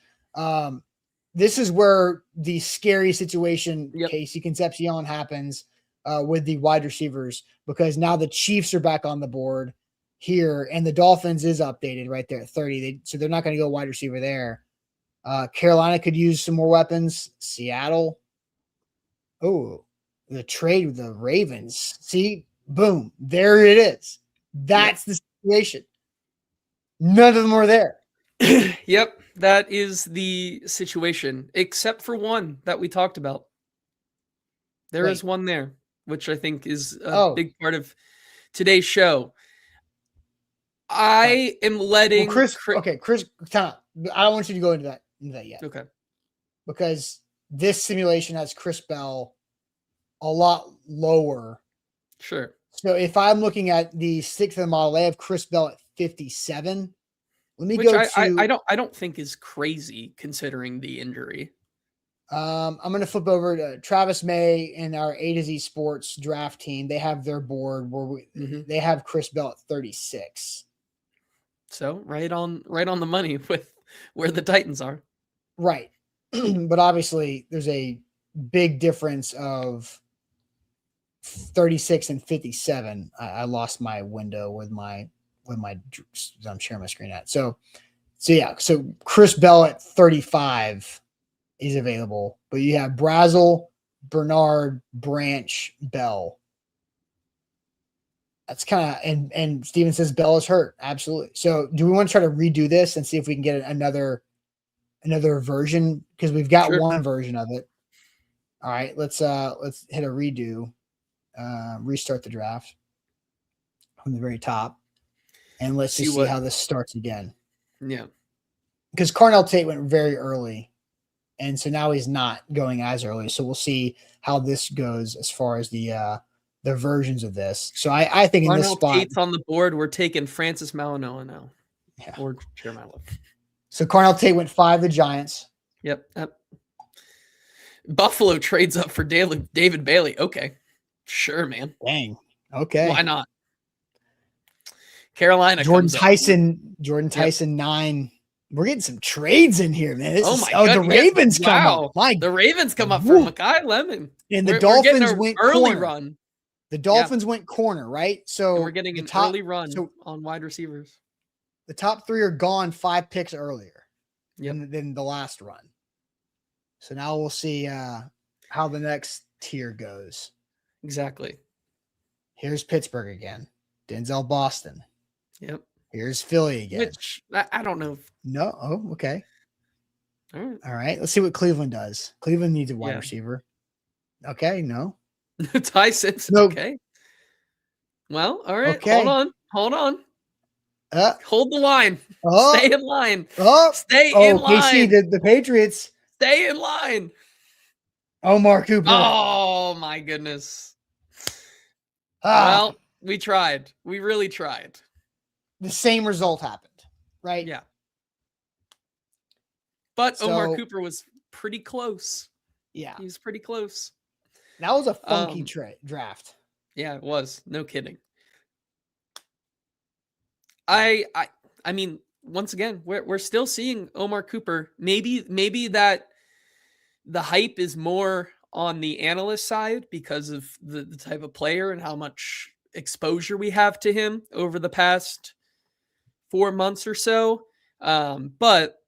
This is where the scary situation, Casey Concepcion, happens with the wide receivers, because now the Chiefs are back on the board here, and the Dolphins is updated right there at 30. So they're not going to go wide receiver there. Carolina could use some more weapons. Seattle. Oh, the trade with the Ravens. See, boom, there it is. That's the situation. None of them are there. Yep, that is the situation, except for one that we talked about. There is one there, which I think is a big part of today's show. I am letting Chris. Time. I don't want you to go into that yet. Okay. Because this simulation has Chris Bell a lot lower. Sure. So if I'm looking at the 6th of the model, they have Chris Bell at 57. Let me Which go to. I don't think is crazy considering the injury. I'm going to flip over to Travis May and our A to Z Sports draft team. They have their board where they have Chris Bell at 36. So right on the money with where the Titans are. Right. But obviously there's a big difference of 36 and 57. I lost my window with my I'm sharing my screen at. So Chris Bell at 35 is available, but you have Brazel, Bernard, Branch, Bell. That's kind of, and Steven says Bell is hurt. Absolutely. So do we want to try to redo this and see if we can get another version? Because we've got one version of it. All right, let's hit a redo, restart the draft from the very top, and let's just see how this starts again. Yeah, because Carnell Tate went very early, and so now he's not going as early. So we'll see how this goes as far as the versions of this. So I think in this spot, Tate's on the board. We're taking Francis Malinois now, or Jeremiah. So Carnell Tate went 5. The Giants. Yep. Buffalo trades up for David Bailey. Okay. Sure, man. Dang. Okay. Why not? Carolina. Jordan Tyson 9. We're getting some trades in here, man. The Ravens come up. The Ravens come up for Mekhi Lemon. And the Dolphins went early corner. The Dolphins went corner, right? So we're getting an early run on wide receivers. The top 3 are gone 5 picks earlier Yep. than the last run. So now we'll see how the next tier goes. Exactly. Here's Pittsburgh again. Denzel Boston. Yep. Here's Philly again. Which I don't know. No. Oh, okay. All right. All right. Let's see what Cleveland does. Cleveland needs a wide receiver. Okay. No. Ty Simpson. Nope. Okay. Well, all right. Okay. Hold on. Hold the line. Stay in line. Stay in line. KC, the Patriots. Stay in line. Omar Cooper. Oh my goodness. Well, we tried. We really tried. The same result happened, right? Yeah. But Omar Cooper was pretty close. Yeah. He was pretty close. That was a funky draft. Yeah, it was. No kidding. I mean, once again, we're still seeing Omar Cooper. Maybe that the hype is more on the analyst side because of the type of player and how much exposure we have to him over the past 4 months or so. But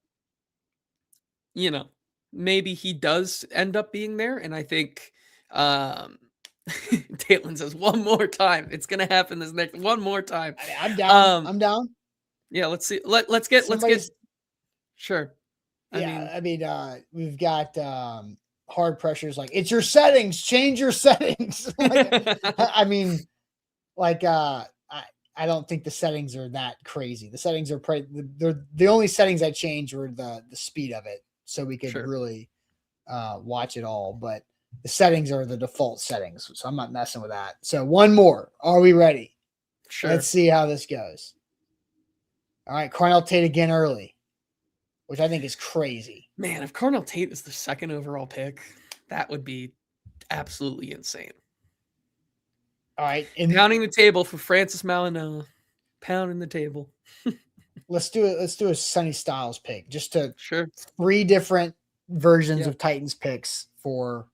you know, maybe he does end up being there. And I think Caitlin says one more time. It's gonna happen this next one more time. I'm down. I'm down. Yeah, let's see. Let's get sure. I mean, we've got hard pressures like it's your settings, change your settings. I mean, I don't think the settings are that crazy. The settings are the only settings I changed were the speed of it, so we could really watch it all. But the settings are the default settings, so I'm not messing with that. So one more. Are we ready? Sure. Let's see how this goes. All right, Carnell Tate again early, which I think is crazy. Man, if Carnell Tate is the 2nd overall pick, that would be absolutely insane. All right. Pounding the table for Francis Malinella. Pounding the table. Let's do a Sonny Styles pick. Just to 3 different versions of Titans picks for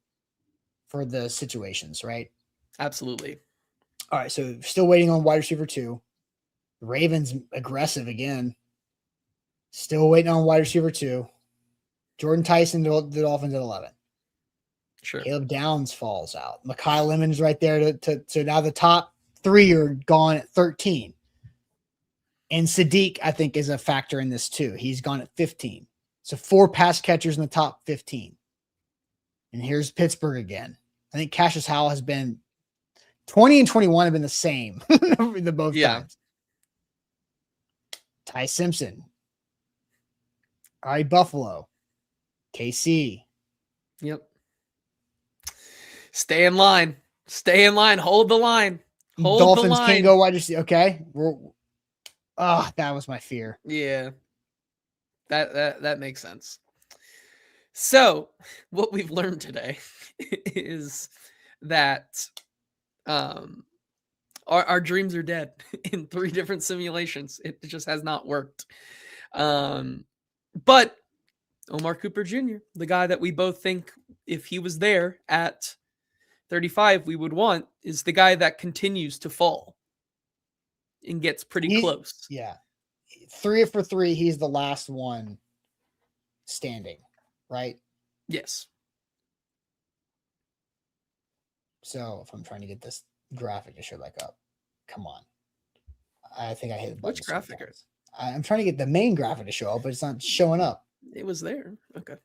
the situations, right? Absolutely. All right. So still waiting on wide receiver 2. The Ravens aggressive again. Still waiting on wide receiver 2. Jordan Tyson, the Dolphins at 11. Sure. Caleb Downs falls out. Mekhi Lemon's right there so now the top 3 are gone at 13. And Sadiq, I think, is a factor in this too. He's gone at 15. So 4 pass catchers in the top 15. And here's Pittsburgh again. I think Cassius Howell has been 20 and 21 have been the same the both times. Ty Simpson. All right, Buffalo. KC. Yep. Stay in line. Stay in line. Hold the line. Hold Dolphins the line. Can't go wide receiver. Okay. That was my fear. Yeah. That makes sense. So what we've learned today is that our dreams are dead in 3 different simulations. It just has not worked. But Omar Cooper Jr., the guy that we both think if he was there at 35, we would want, is the guy that continues to fall and gets pretty close. Yeah. 3 for 3. He's the last one standing, right? Yes. So if I'm trying to get this graphic to show back up, come on. I think I hit the button. Which graphic? I'm trying to get the main graphic to show up, but it's not showing up. It was there. Okay.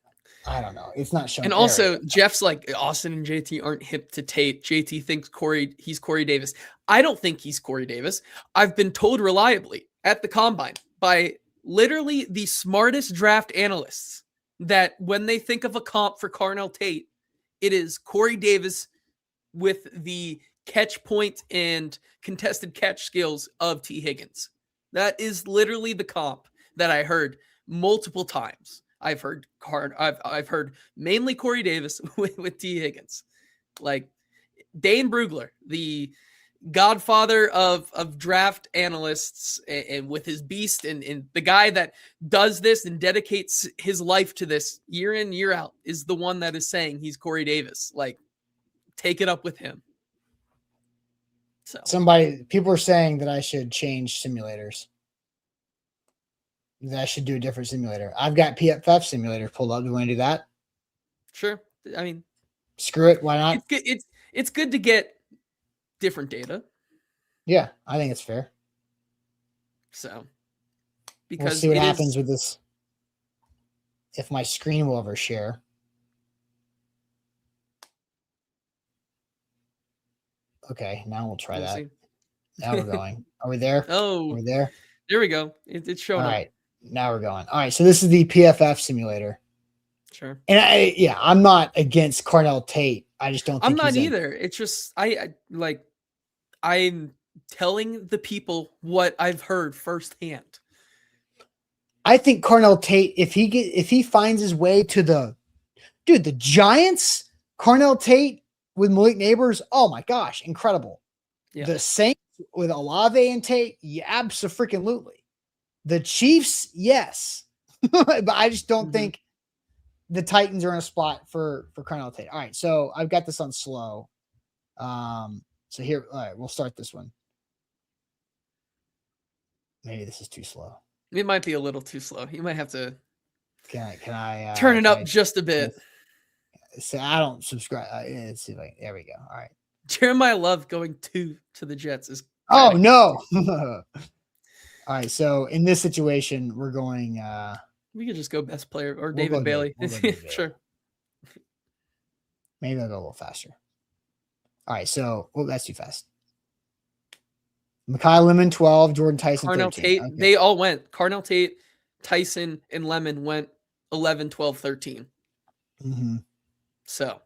I don't know. It's not showing. And also, Jeff's like, Austin and JT aren't hip to Tate. JT thinks he's Corey Davis. I don't think he's Corey Davis. I've been told reliably at the combine by literally the smartest draft analysts that when they think of a comp for Carnell Tate, it is Corey Davis with the catch point and contested catch skills of T. Higgins. That is literally the comp that I heard multiple times. I've heard mainly Corey Davis with T. Higgins. Like Dane Brugler, the godfather of draft analysts, and with his beast and the guy that does this and dedicates his life to this year in, year out, is the one that is saying he's Corey Davis. Like, take it up with him. So people are saying that I should change simulators. I should do a different simulator. I've got PFF simulator pulled up. Do you want to do that? Sure. I mean, screw it. Why not? It's good. It's good to get different data. Yeah, I think it's fair. So, we'll because see what happens with this. If my screen will ever share. Okay, now we'll try that. See. Now we're going. Are we there? Oh, are we there? There we go. It's showing. All right, now we're going. All right, so this is the PFF simulator. Sure. And I'm not against Cornell Tate. I just don't think I'm not either. It's just I'm telling the people what I've heard firsthand. I think Cornell Tate, if he finds his way to the Giants, Cornell Tate with Malik Neighbors, oh my gosh, incredible. Yeah. The Saints with Olave and Tate, yeah, abso-freaking-lutely. The Chiefs, yes. But I just don't think the Titans are in a spot for Cornell Tate. All right, so I've got this on slow. So here, all right, we'll start this one. Maybe this is too slow. It might be a little too slow. You might have to. Can I turn it up just a bit? So I don't subscribe. Let's see if there we go. All right. Jeremiah Love going to the Jets is. Oh no! All right. So in this situation, we're going. We could just go best player or David Bailey. Sure. Maybe I'll go a little faster. All right. So, that's too fast. Mekhi Lemon 12, Jordan Tyson Carnell 13. Tate. Okay. They all went. Carnell Tate, Tyson, and Lemon went 11, 12, 13. Mm-hmm. So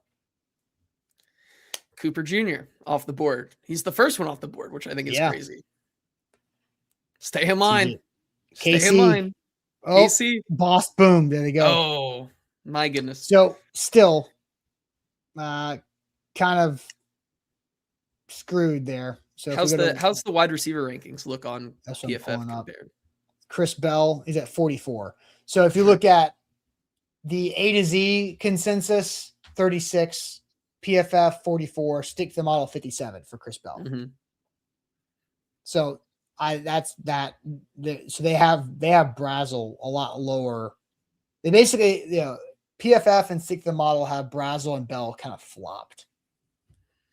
Cooper Jr. off the board. He's the first one off the board, which I think is crazy. Stay in line. KC. Stay in line. Oh, KC. Boss boom. There they go. Oh, my goodness. So still kind of screwed there. So how's the wide receiver rankings look on PFF compared? Chris Bell is at 44. So if you look at the A to Z consensus, 36, PFF 44, stick to the model 57 for Chris Bell. Mm-hmm. So that's that. So they have Brazel a lot lower. They basically, PFF and stick to the model have Brazel and Bell kind of flopped,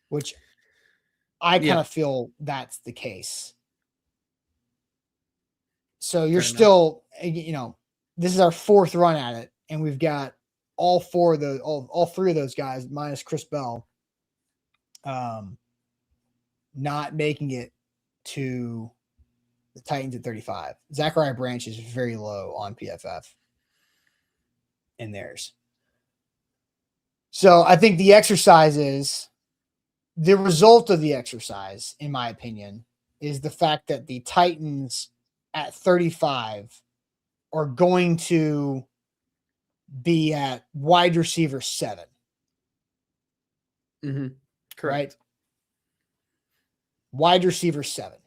which I kind of feel that's the case. So you're still, this is our fourth run at it, and we've got all three of those guys minus Chris Bell, not making it to the Titans at 35. Zachariah Branch is very low on PFF in theirs. So I think the result of the exercise, in my opinion, is the fact that the Titans at 35 are going to be at wide receiver 7. Mm-hmm. Correct. Right? Wide receiver 7.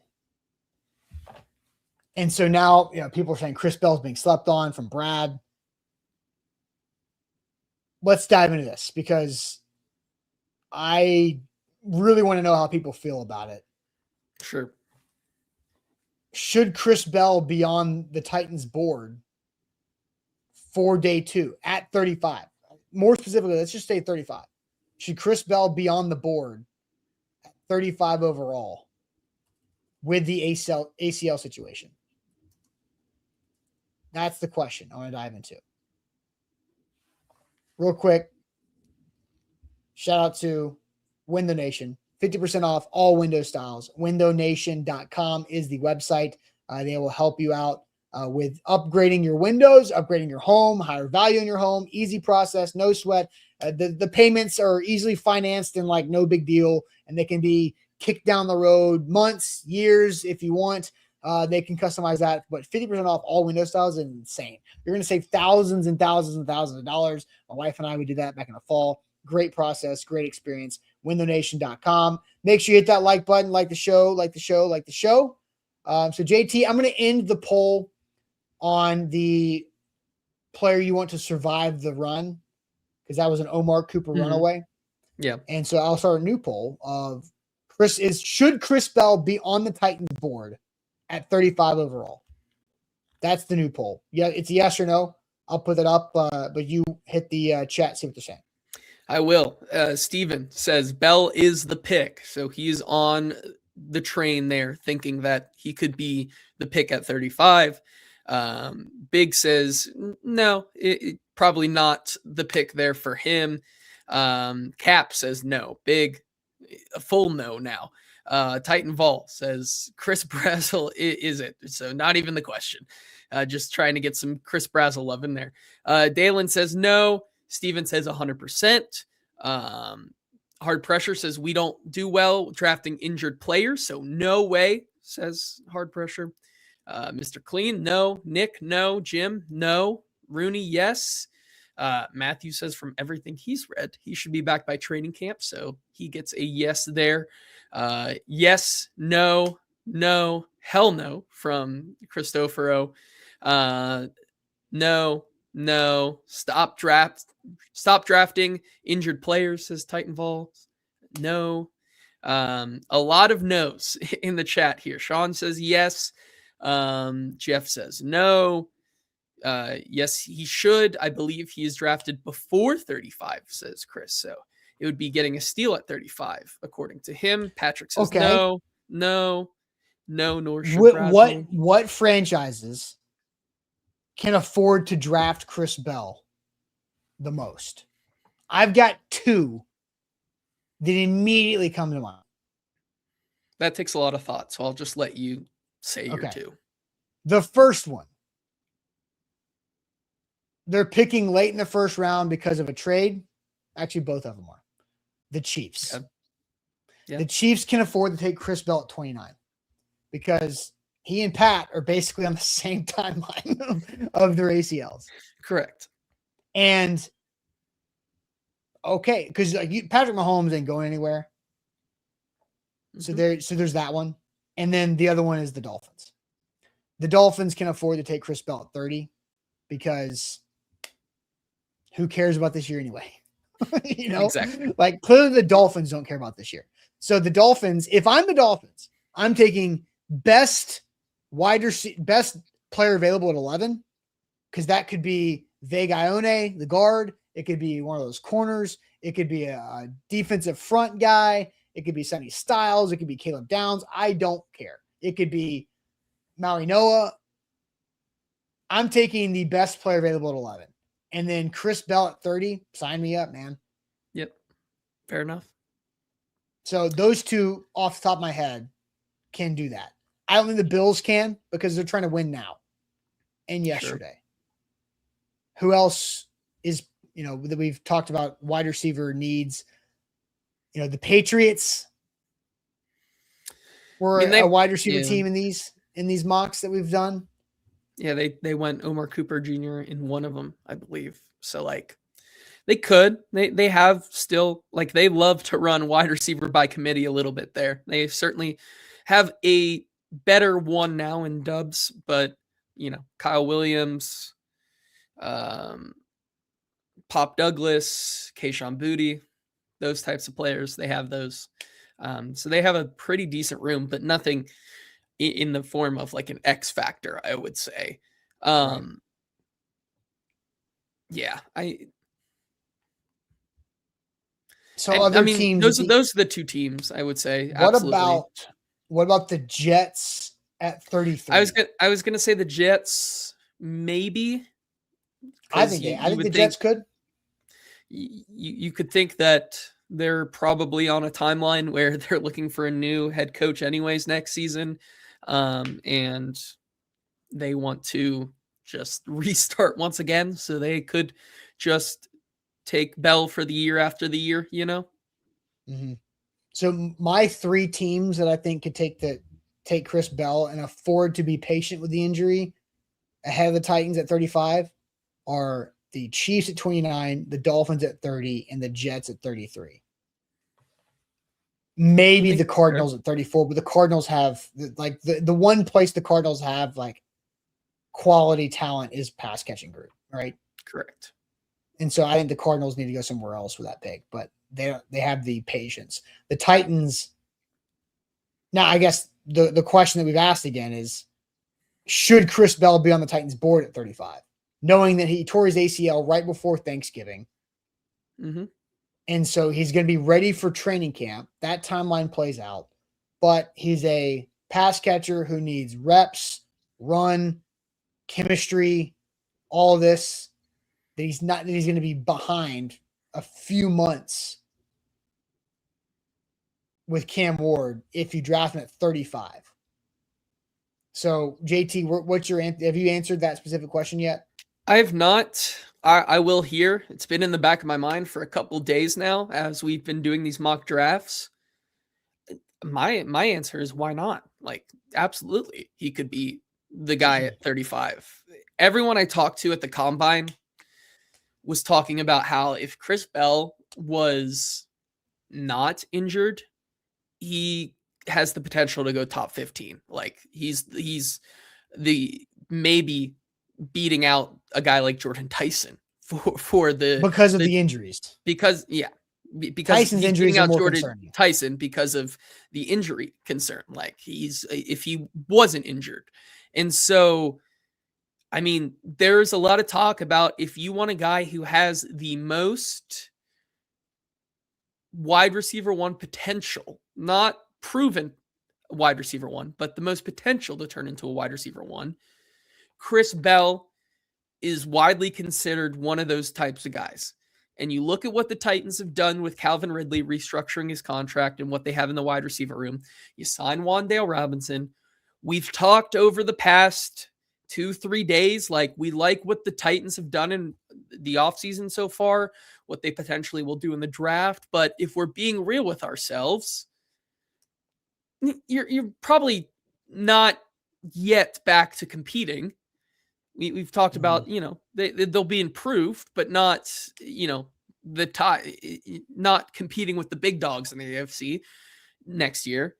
And so now, people are saying Chris Bell's being slept on from Brad. Let's dive into this because I really want to know how people feel about it. Sure. Should Chris Bell be on the Titans board for day 2 at 35? More specifically, let's just say 35. Should Chris Bell be on the board at 35 overall with the ACL situation? That's the question I want to dive into. Real quick, shout out to Window Nation. 50% off all window styles. WindowNation.com is the website. They will help you out with upgrading your windows, upgrading your home, higher value in your home, easy process, no sweat. The payments are easily financed and no big deal, and they can be kicked down the road months, years if you want. They can customize that, but 50% off all window styles is insane. You're going to save thousands and thousands and thousands of dollars. My wife and I, we did that back in the fall. Great process, great experience. WindowNation.com. Make sure you hit that like button, like the show. So JT, I'm going to end the poll on the player you want to survive the run because that was an Omar Cooper runaway. Yeah. And so I'll start a new poll of should Chris Bell be on the Titans board at 35 overall? That's the new poll. Yeah, it's a yes or no. I'll put it up, but you hit the chat, see what they're saying. I will. Steven says Bell is the pick. So he's on the train there thinking that he could be the pick at 35. Big says, no, probably not the pick there for him. Cap says no. Big, a full no now. Titan Vol says Chris Brazzell is it. So not even the question. Just trying to get some Chris Brazzell love in there. Dalen says no. Steven says 100%. Hard Pressure says we don't do well drafting injured players, so no way, says Hard Pressure. Mr. Clean, no. Nick, no. Jim, no. Rooney, yes. Matthew says from everything he's read, he should be back by training camp, so he gets a yes there. Yes, no, no, hell no from Cristoforo. No, stop drafting injured players, says Titanfall. No. A lot of no's in the chat here. Sean says yes. Jeff says no. Yes, he should. I believe he is drafted before 35, says Chris. So it would be getting a steal at 35, according to him. Patrick says no, nor should what franchises can afford to draft Chris Bell the most? I've got two that immediately come to mind. That takes a lot of thought, so I'll just let you say your two. The first one, they're picking late in the first round because of a trade. Actually, both of them are. The Chiefs. Yeah. The Chiefs can afford to take Chris Bell at 29 because he and Pat are basically on the same timeline of their ACLs. Correct. And okay, because Patrick Mahomes ain't going anywhere. Mm-hmm. So there's that one. And then the other one is the Dolphins. The Dolphins can afford to take Chris Bell at 30 because who cares about this year anyway? Exactly. Like clearly the Dolphins don't care about this year. So the Dolphins, if I'm the Dolphins, I'm taking best player available at 11 because that could be Vega Ione, the guard. It could be one of those corners. It could be a defensive front guy. It could be Sonny Styles. It could be Caleb Downs. I don't care. It could be Maui Noah. I'm taking the best player available at 11. And then Chris Bell at 30. Sign me up, man. Yep. Fair enough. So those two off the top of my head can do that. I don't think the Bills can because they're trying to win now and yesterday. Sure. Who else is, that we've talked about wide receiver needs? The Patriots were a wide receiver team in these mocks that we've done. Yeah, they went Omar Cooper Jr. in one of them, I believe. So they could. They have still they love to run wide receiver by committee a little bit there. They certainly have a better one now in Dubs, but Kyle Williams, Pop Douglas, Kayshon Boutte, those types of players, they have those. So they have a pretty decent room, but nothing in the form of an X factor, I would say. Yeah, teams. Those are the two teams I would say. What about the Jets at 33? I was gonna say the Jets maybe. I think the Jets could. You could think that they're probably on a timeline where they're looking for a new head coach anyways next season. And they want to just restart once again. So they could just take Bell for the year after the year, Mm-hmm. So my three teams that I think could take Chris Bell and afford to be patient with the injury ahead of the Titans at 35 are the Chiefs at 29, the Dolphins at 30, and the Jets at 33. Maybe the Cardinals at 34, but the Cardinals have the one place the Cardinals have quality talent is pass catching group, right? Correct. And so I think the Cardinals need to go somewhere else with that pick, but they have the patience. The Titans. Now, I guess the question that we've asked again is, should Chris Bell be on the Titans board at 35, knowing that he tore his ACL right before Thanksgiving. Mm-hmm. And so he's going to be ready for training camp. That timeline plays out, but he's a pass catcher who needs reps, run, chemistry, all of this, that he's going to be behind a few months with Cam Ward if you draft him at 35. So JT, what's your answer? Have you answered that specific question yet? I have not. I will here. It's been in the back of my mind for a couple days now as we've been doing these mock drafts. My answer is why not? Like, absolutely. He could be the guy at 35. Everyone I talked to at the combine was talking about how if Chris Bell was not injured, he has the potential to go top 15. Like he's the maybe beating out a guy like Jordan Tyson for the because of the injuries. Because Tyson's injuries are more Jordan concerning. Tyson because of the injury concern. Like if he wasn't injured. And so I mean, there's a lot of talk about if you want a guy who has the most wide receiver one potential, not proven wide receiver one, but the most potential to turn into a wide receiver one, Chris Bell is widely considered one of those types of guys. And you look at what the Titans have done with Calvin Ridley restructuring his contract and what they have in the wide receiver room. You sign Wan'Dale Robinson. We've talked over the past 2-3 days, like we like what the Titans have done in the offseason so far, what they potentially will do in the draft. But if we're being real with ourselves, you're probably not yet back to competing. We've talked about, they'll be improved, but not, not competing with the big dogs in the AFC next year.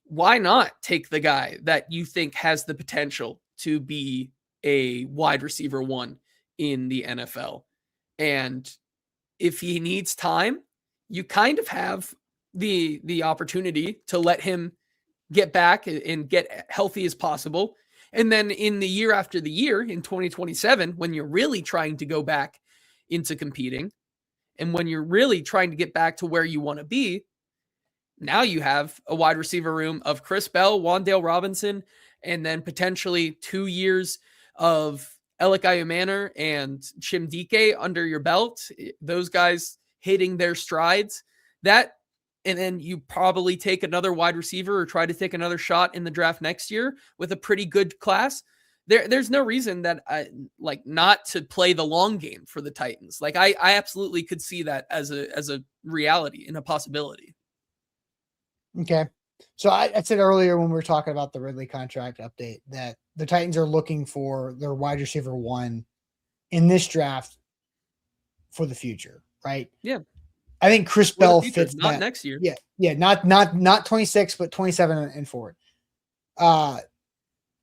Why not take the guy that you think has the potential to be a wide receiver one in the NFL? And if he needs time, you kind of have the opportunity to let him get back and get healthy as possible. And then in the year after the year, in 2027, when you're really trying to go back into competing and when you're really trying to get back to where you want to be, now you have a wide receiver room of Chris Bell, Wan'Dale Robinson, and then potentially 2 years of Alec Ayumanor and Chim Dike under your belt. Those guys hitting their strides. And then you probably take another wide receiver or try to take another shot in the draft next year with a pretty good class. There's no reason that not to play the long game for the Titans. Like I absolutely could see that as a reality and a possibility. Okay. So I said earlier when we were talking about the Ridley contract update that the Titans are looking for their wide receiver one in this draft for the future, right? Yeah. I think Chris Bell fits not that next year. Yeah. Not 26, but 27 and forward.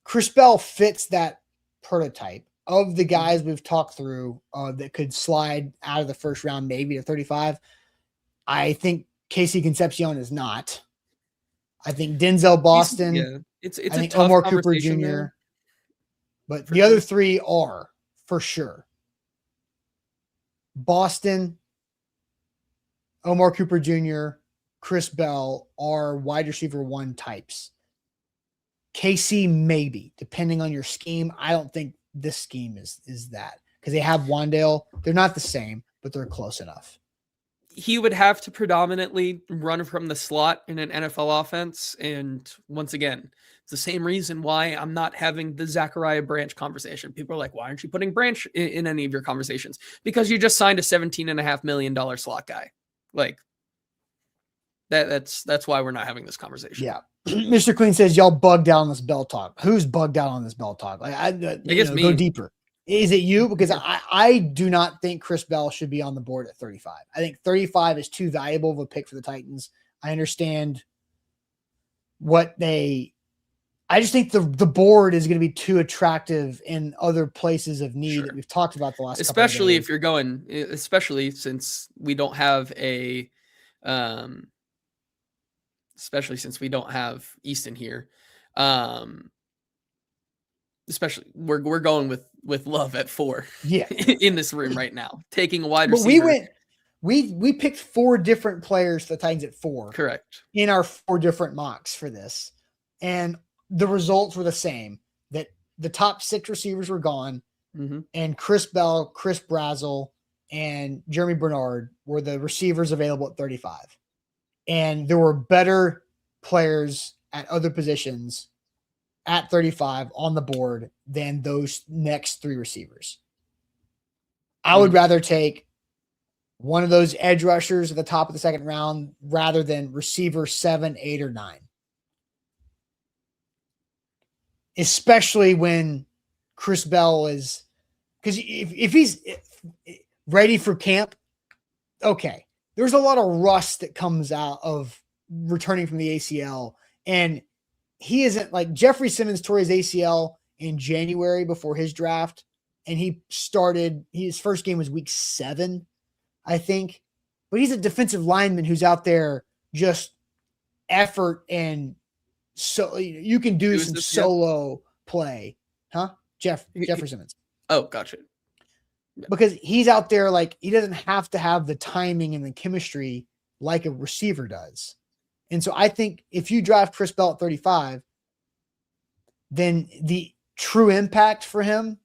Chris Bell fits that prototype of the guys we've talked through that could slide out of the first round, maybe to 35. I think Casey Concepcion is not. I think Denzel Boston. It's I think a tough Omar Cooper Jr. there. But the other three are for sure. Boston, Omar Cooper Jr., Chris Bell are wide receiver one types. KC maybe, depending on your scheme. I don't think this scheme is that because they have Wan'Dale. They're not the same, but they're close enough. He would have to predominantly run from the slot in an NFL offense. And once again, it's the same reason why I'm not having the Zachariah Branch conversation. People are like, why aren't you putting Branch in any of your conversations? Because you just signed a $17.5 million slot guy. Like that's why we're not having this conversation. Yeah. Mr. Queen says y'all bugged out on this Bell talk. Who's bugged out on this Bell talk? Like I guess go deeper. Is it you? Because I do not think Chris Bell should be on the board at 35. I think 35 is too valuable of a pick for the Titans. I understand I just think the board is going to be too attractive in other places of need that we've talked about the last couple of days. Especially since we don't have especially since we don't have Easton here. especially we're going with Love at 4. Yeah. In this room right now, taking a wide But receiver. we picked 4 different players for the Titans at 4. Correct. In our 4 different mocks for this. And the results were the same, that the top 6 receivers were gone, and Chris Bell, Chris Brazzell, and Jeremy Bernard were the receivers available at 35. And there were better players at other positions at 35 on the board than those next 3 receivers. I would rather take one of those edge rushers at the top of the second round rather than receiver 7, 8, or 9. Especially when Chris Bell is, because if he's ready for camp, okay. There's a lot of rust that comes out of returning from the ACL, and he isn't like Jeffrey Simmons tore his ACL in January before his draft, and he started, his first game was week 7, I think, but he's a defensive lineman who's out there just effort, and so you can do some solo play, huh? Jeffrey Simmons. Oh, gotcha. Yeah. Because he's out there, like, he doesn't have to have the timing and the chemistry like a receiver does. And so I think if you draft Chris Bell at 35, then the true impact for him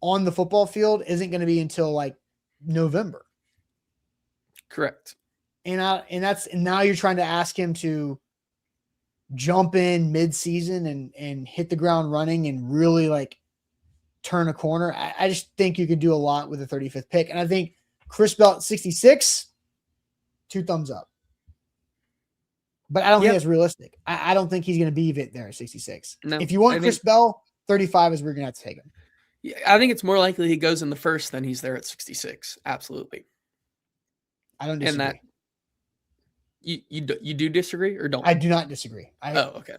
on the football field isn't going to be until like November. Correct. And now you're trying to ask him to jump in mid-season and hit the ground running and really like turn a corner. I just think you could do a lot with the 35th pick. And I think Chris Bell at 66, 2 thumbs up. But I don't think that's realistic. I don't think he's going to be there at 66. No, if you want Chris Bell, 35 is where you're going to have to take him. Yeah, I think it's more likely he goes in the first than he's there at 66. Absolutely. I don't disagree. And that you do disagree or don't? I do not disagree. Okay.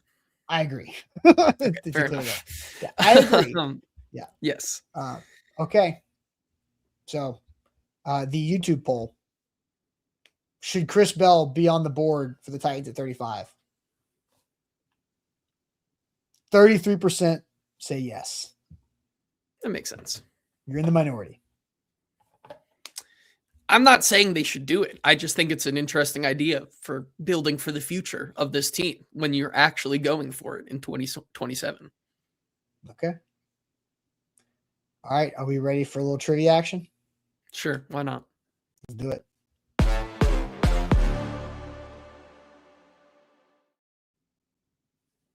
I agree. Okay, fair enough. Yeah, I agree. Yeah. Yes. Okay. So, the YouTube poll: should Chris Bell be on the board for the Titans at 35? 33% say yes. That makes sense. You're in the minority. I'm not saying they should do it. I just think it's an interesting idea for building for the future of this team when you're actually going for it in 2027. Okay. All right. Are we ready for a little trivia action? Sure. Why not? Let's do it.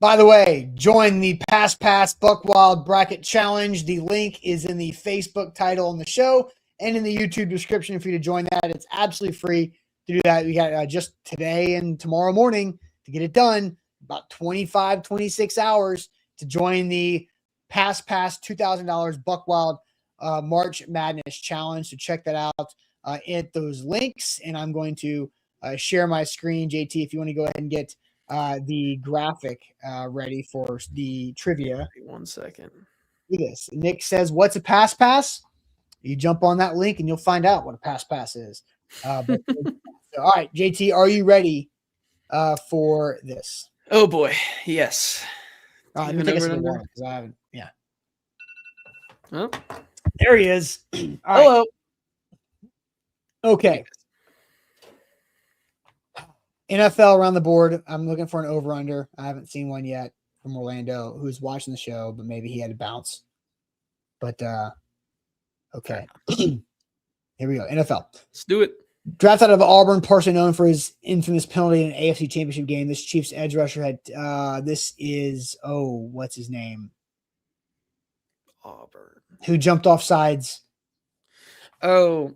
By the way, join the Pass Buck Wild Bracket Challenge. The link is in the Facebook title on the show and in the YouTube description for you to join that. It's absolutely free to do that. We got just today and tomorrow morning to get it done. About 26 hours to join the Pass $2,000 Buck Wild March Madness Challenge. So check that out at those links. And I'm going to share my screen. JT, if you want to go ahead and get the graphic ready for the trivia. 1 second. Look at this. Nick says, what's a pass? You jump on that link and you'll find out what a pass is. All right, JT, are you ready for this? Oh boy, yes. Let me take a second because I haven't. Yeah. Oh. There he is. Hello. Right. Okay. NFL around the board. I'm looking for an over-under. I haven't seen one yet from Orlando who's watching the show, but maybe he had to bounce. But okay. Here we go. NFL. Let's do it. Draft out of Auburn, partially known for his infamous penalty in an AFC Championship game. This Chiefs edge rusher had what's his name? Auburn. Who jumped off sides. Oh.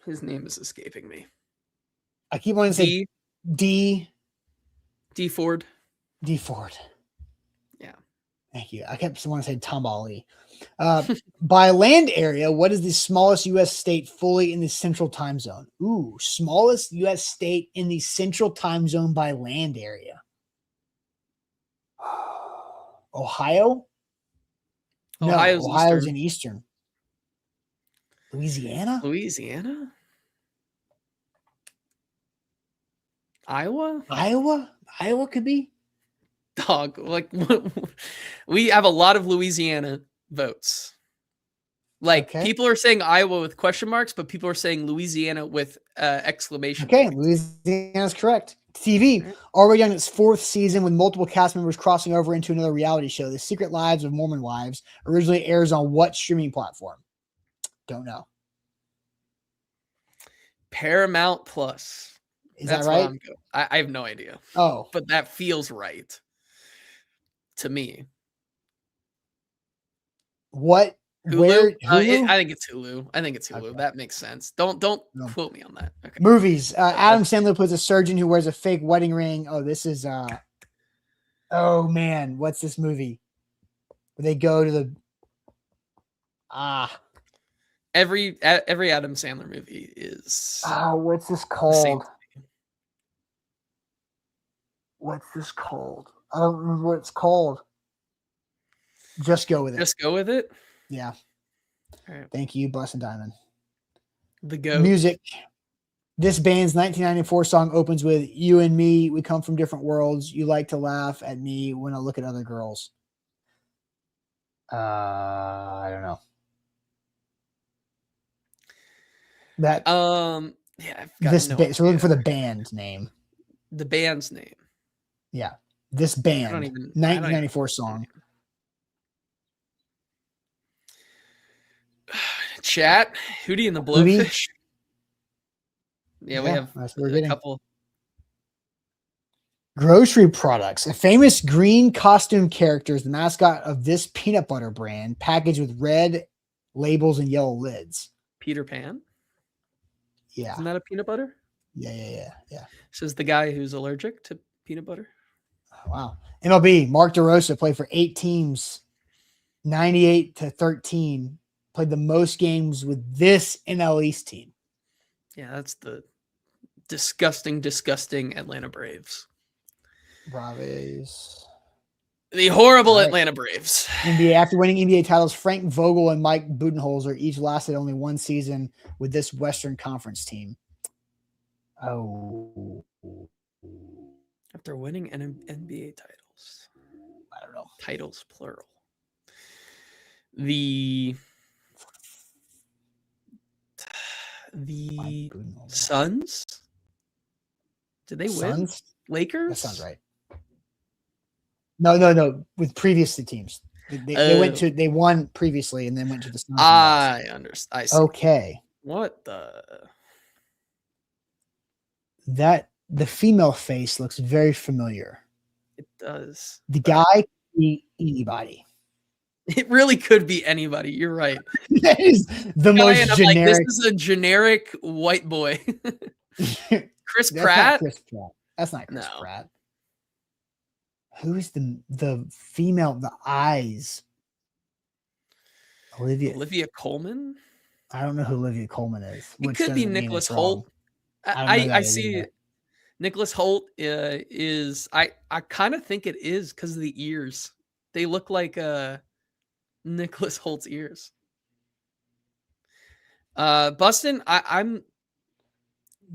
His name is escaping me. I keep wanting to say D Ford. D Ford. Yeah. Thank you. I kept wanting to say Tom Ali. By land area, what is the smallest U.S. state fully in the central time zone? Ooh, smallest U.S. state in the central time zone by land area. Ohio? No, Ohio's in Eastern. Louisiana? Iowa? Iowa could be. Dog, like we have a lot of Louisiana votes. Like people are saying Iowa with question marks, but people are saying Louisiana with exclamation points. Louisiana's correct. TV already on its 4th season with multiple cast members crossing over into another reality show. The Secret Lives of Mormon Wives originally airs on what streaming platform? Don't know. Paramount Plus. That's that right? I have no idea. Oh, but that feels right to me. What? Hulu? Where? Hulu? I think it's Hulu. Okay. That makes sense. Don't quote me on that. Okay. Movies. Adam Sandler plays a surgeon who wears a fake wedding ring. Oh, this is oh man, what's this movie? Where they go to the every Adam Sandler movie is what's this called? What's this called? I don't remember what it's called. Just go with it. Just go with it? Yeah. All right. Thank you, Bless and Diamond. The GOAT. Music. This band's 1994 song opens with "You and me, we come from different worlds. You like to laugh at me when I look at other girls." I don't know. That yeah. So we're looking for the band's name. The band's name. Yeah. This band. 1994 song. Chat. Hootie and the Blowfish. Yeah, we have a couple. Grocery products. A famous green costume character is the mascot of this peanut butter brand, packaged with red labels and yellow lids. Peter Pan? Yeah. Isn't that a peanut butter? Yeah. Says the guy who's allergic to peanut butter. Wow. MLB, Mark DeRosa played for 8 teams, 98-13. Played the most games with this NL East team. Yeah, that's the disgusting Atlanta Braves. Braves. The horrible Atlanta Braves. NBA, after winning NBA titles, Frank Vogel and Mike Budenholzer each lasted only 1 season with this Western Conference team. Oh. After winning NBA titles. I don't know. Titles, plural. The Suns? Did they win? Lakers? That sounds right. No. With previous teams. They won previously and then went to the Suns. I understand. I see. Okay. What the? The female face looks very familiar. It does. The guy could be anybody. It really could be anybody. You're right. That is the most generic. This is a generic white boy. Chris Pratt? Chris Pratt. That's not Chris Pratt. Who's the female? The eyes. Olivia Colman. I don't know who Olivia Colman is. It could be Nicholas Hoult. I see it. Nicholas Hoult is. I kind of think it is because of the ears. They look like Nicholas Holt's ears. Bustin, I'm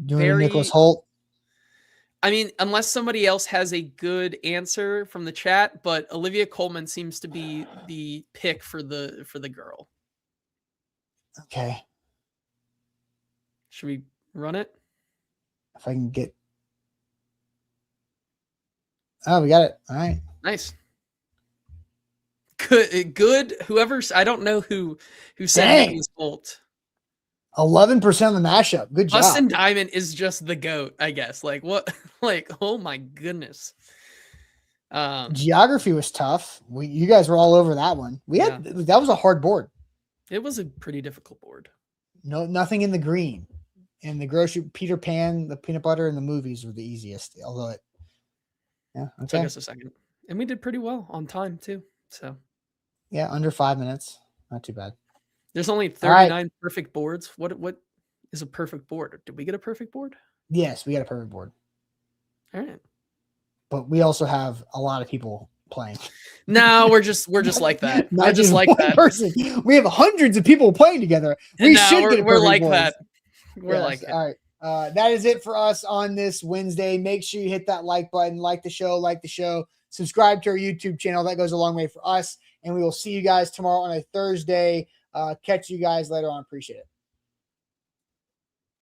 doing Nicholas Hoult. I mean, unless somebody else has a good answer from the chat, but Olivia Colman seems to be the pick for the girl. Okay. Should we run it? If I can get. Oh, we got it. All right. Nice. Good. Whoever's, I don't know who said Nicholas Hoult. 11% of the mashup. Good job. Bustin' Diamond is just the GOAT, I guess. Like what? Like, oh my goodness. Geography was tough. You guys were all over that one. That was a hard board. It was a pretty difficult board. No, nothing in the green. And the grocery, Peter Pan, the peanut butter, and the movies were the easiest. Although took us a second, and we did pretty well on time too. So under 5 minutes, not too bad. There's only 39 perfect boards. What is a perfect board? Did we get a perfect board? Yes, we got a perfect board. All right, but we also have a lot of people playing. No, we're just like that. Not just like that. Person. We have hundreds of people playing together. We're like that. We're like it. All right. That is it for us on this Wednesday. Make sure you hit that like button, like the show, subscribe to our YouTube channel. That goes a long way for us. And we will see you guys tomorrow on a Thursday. Catch you guys later on. Appreciate it.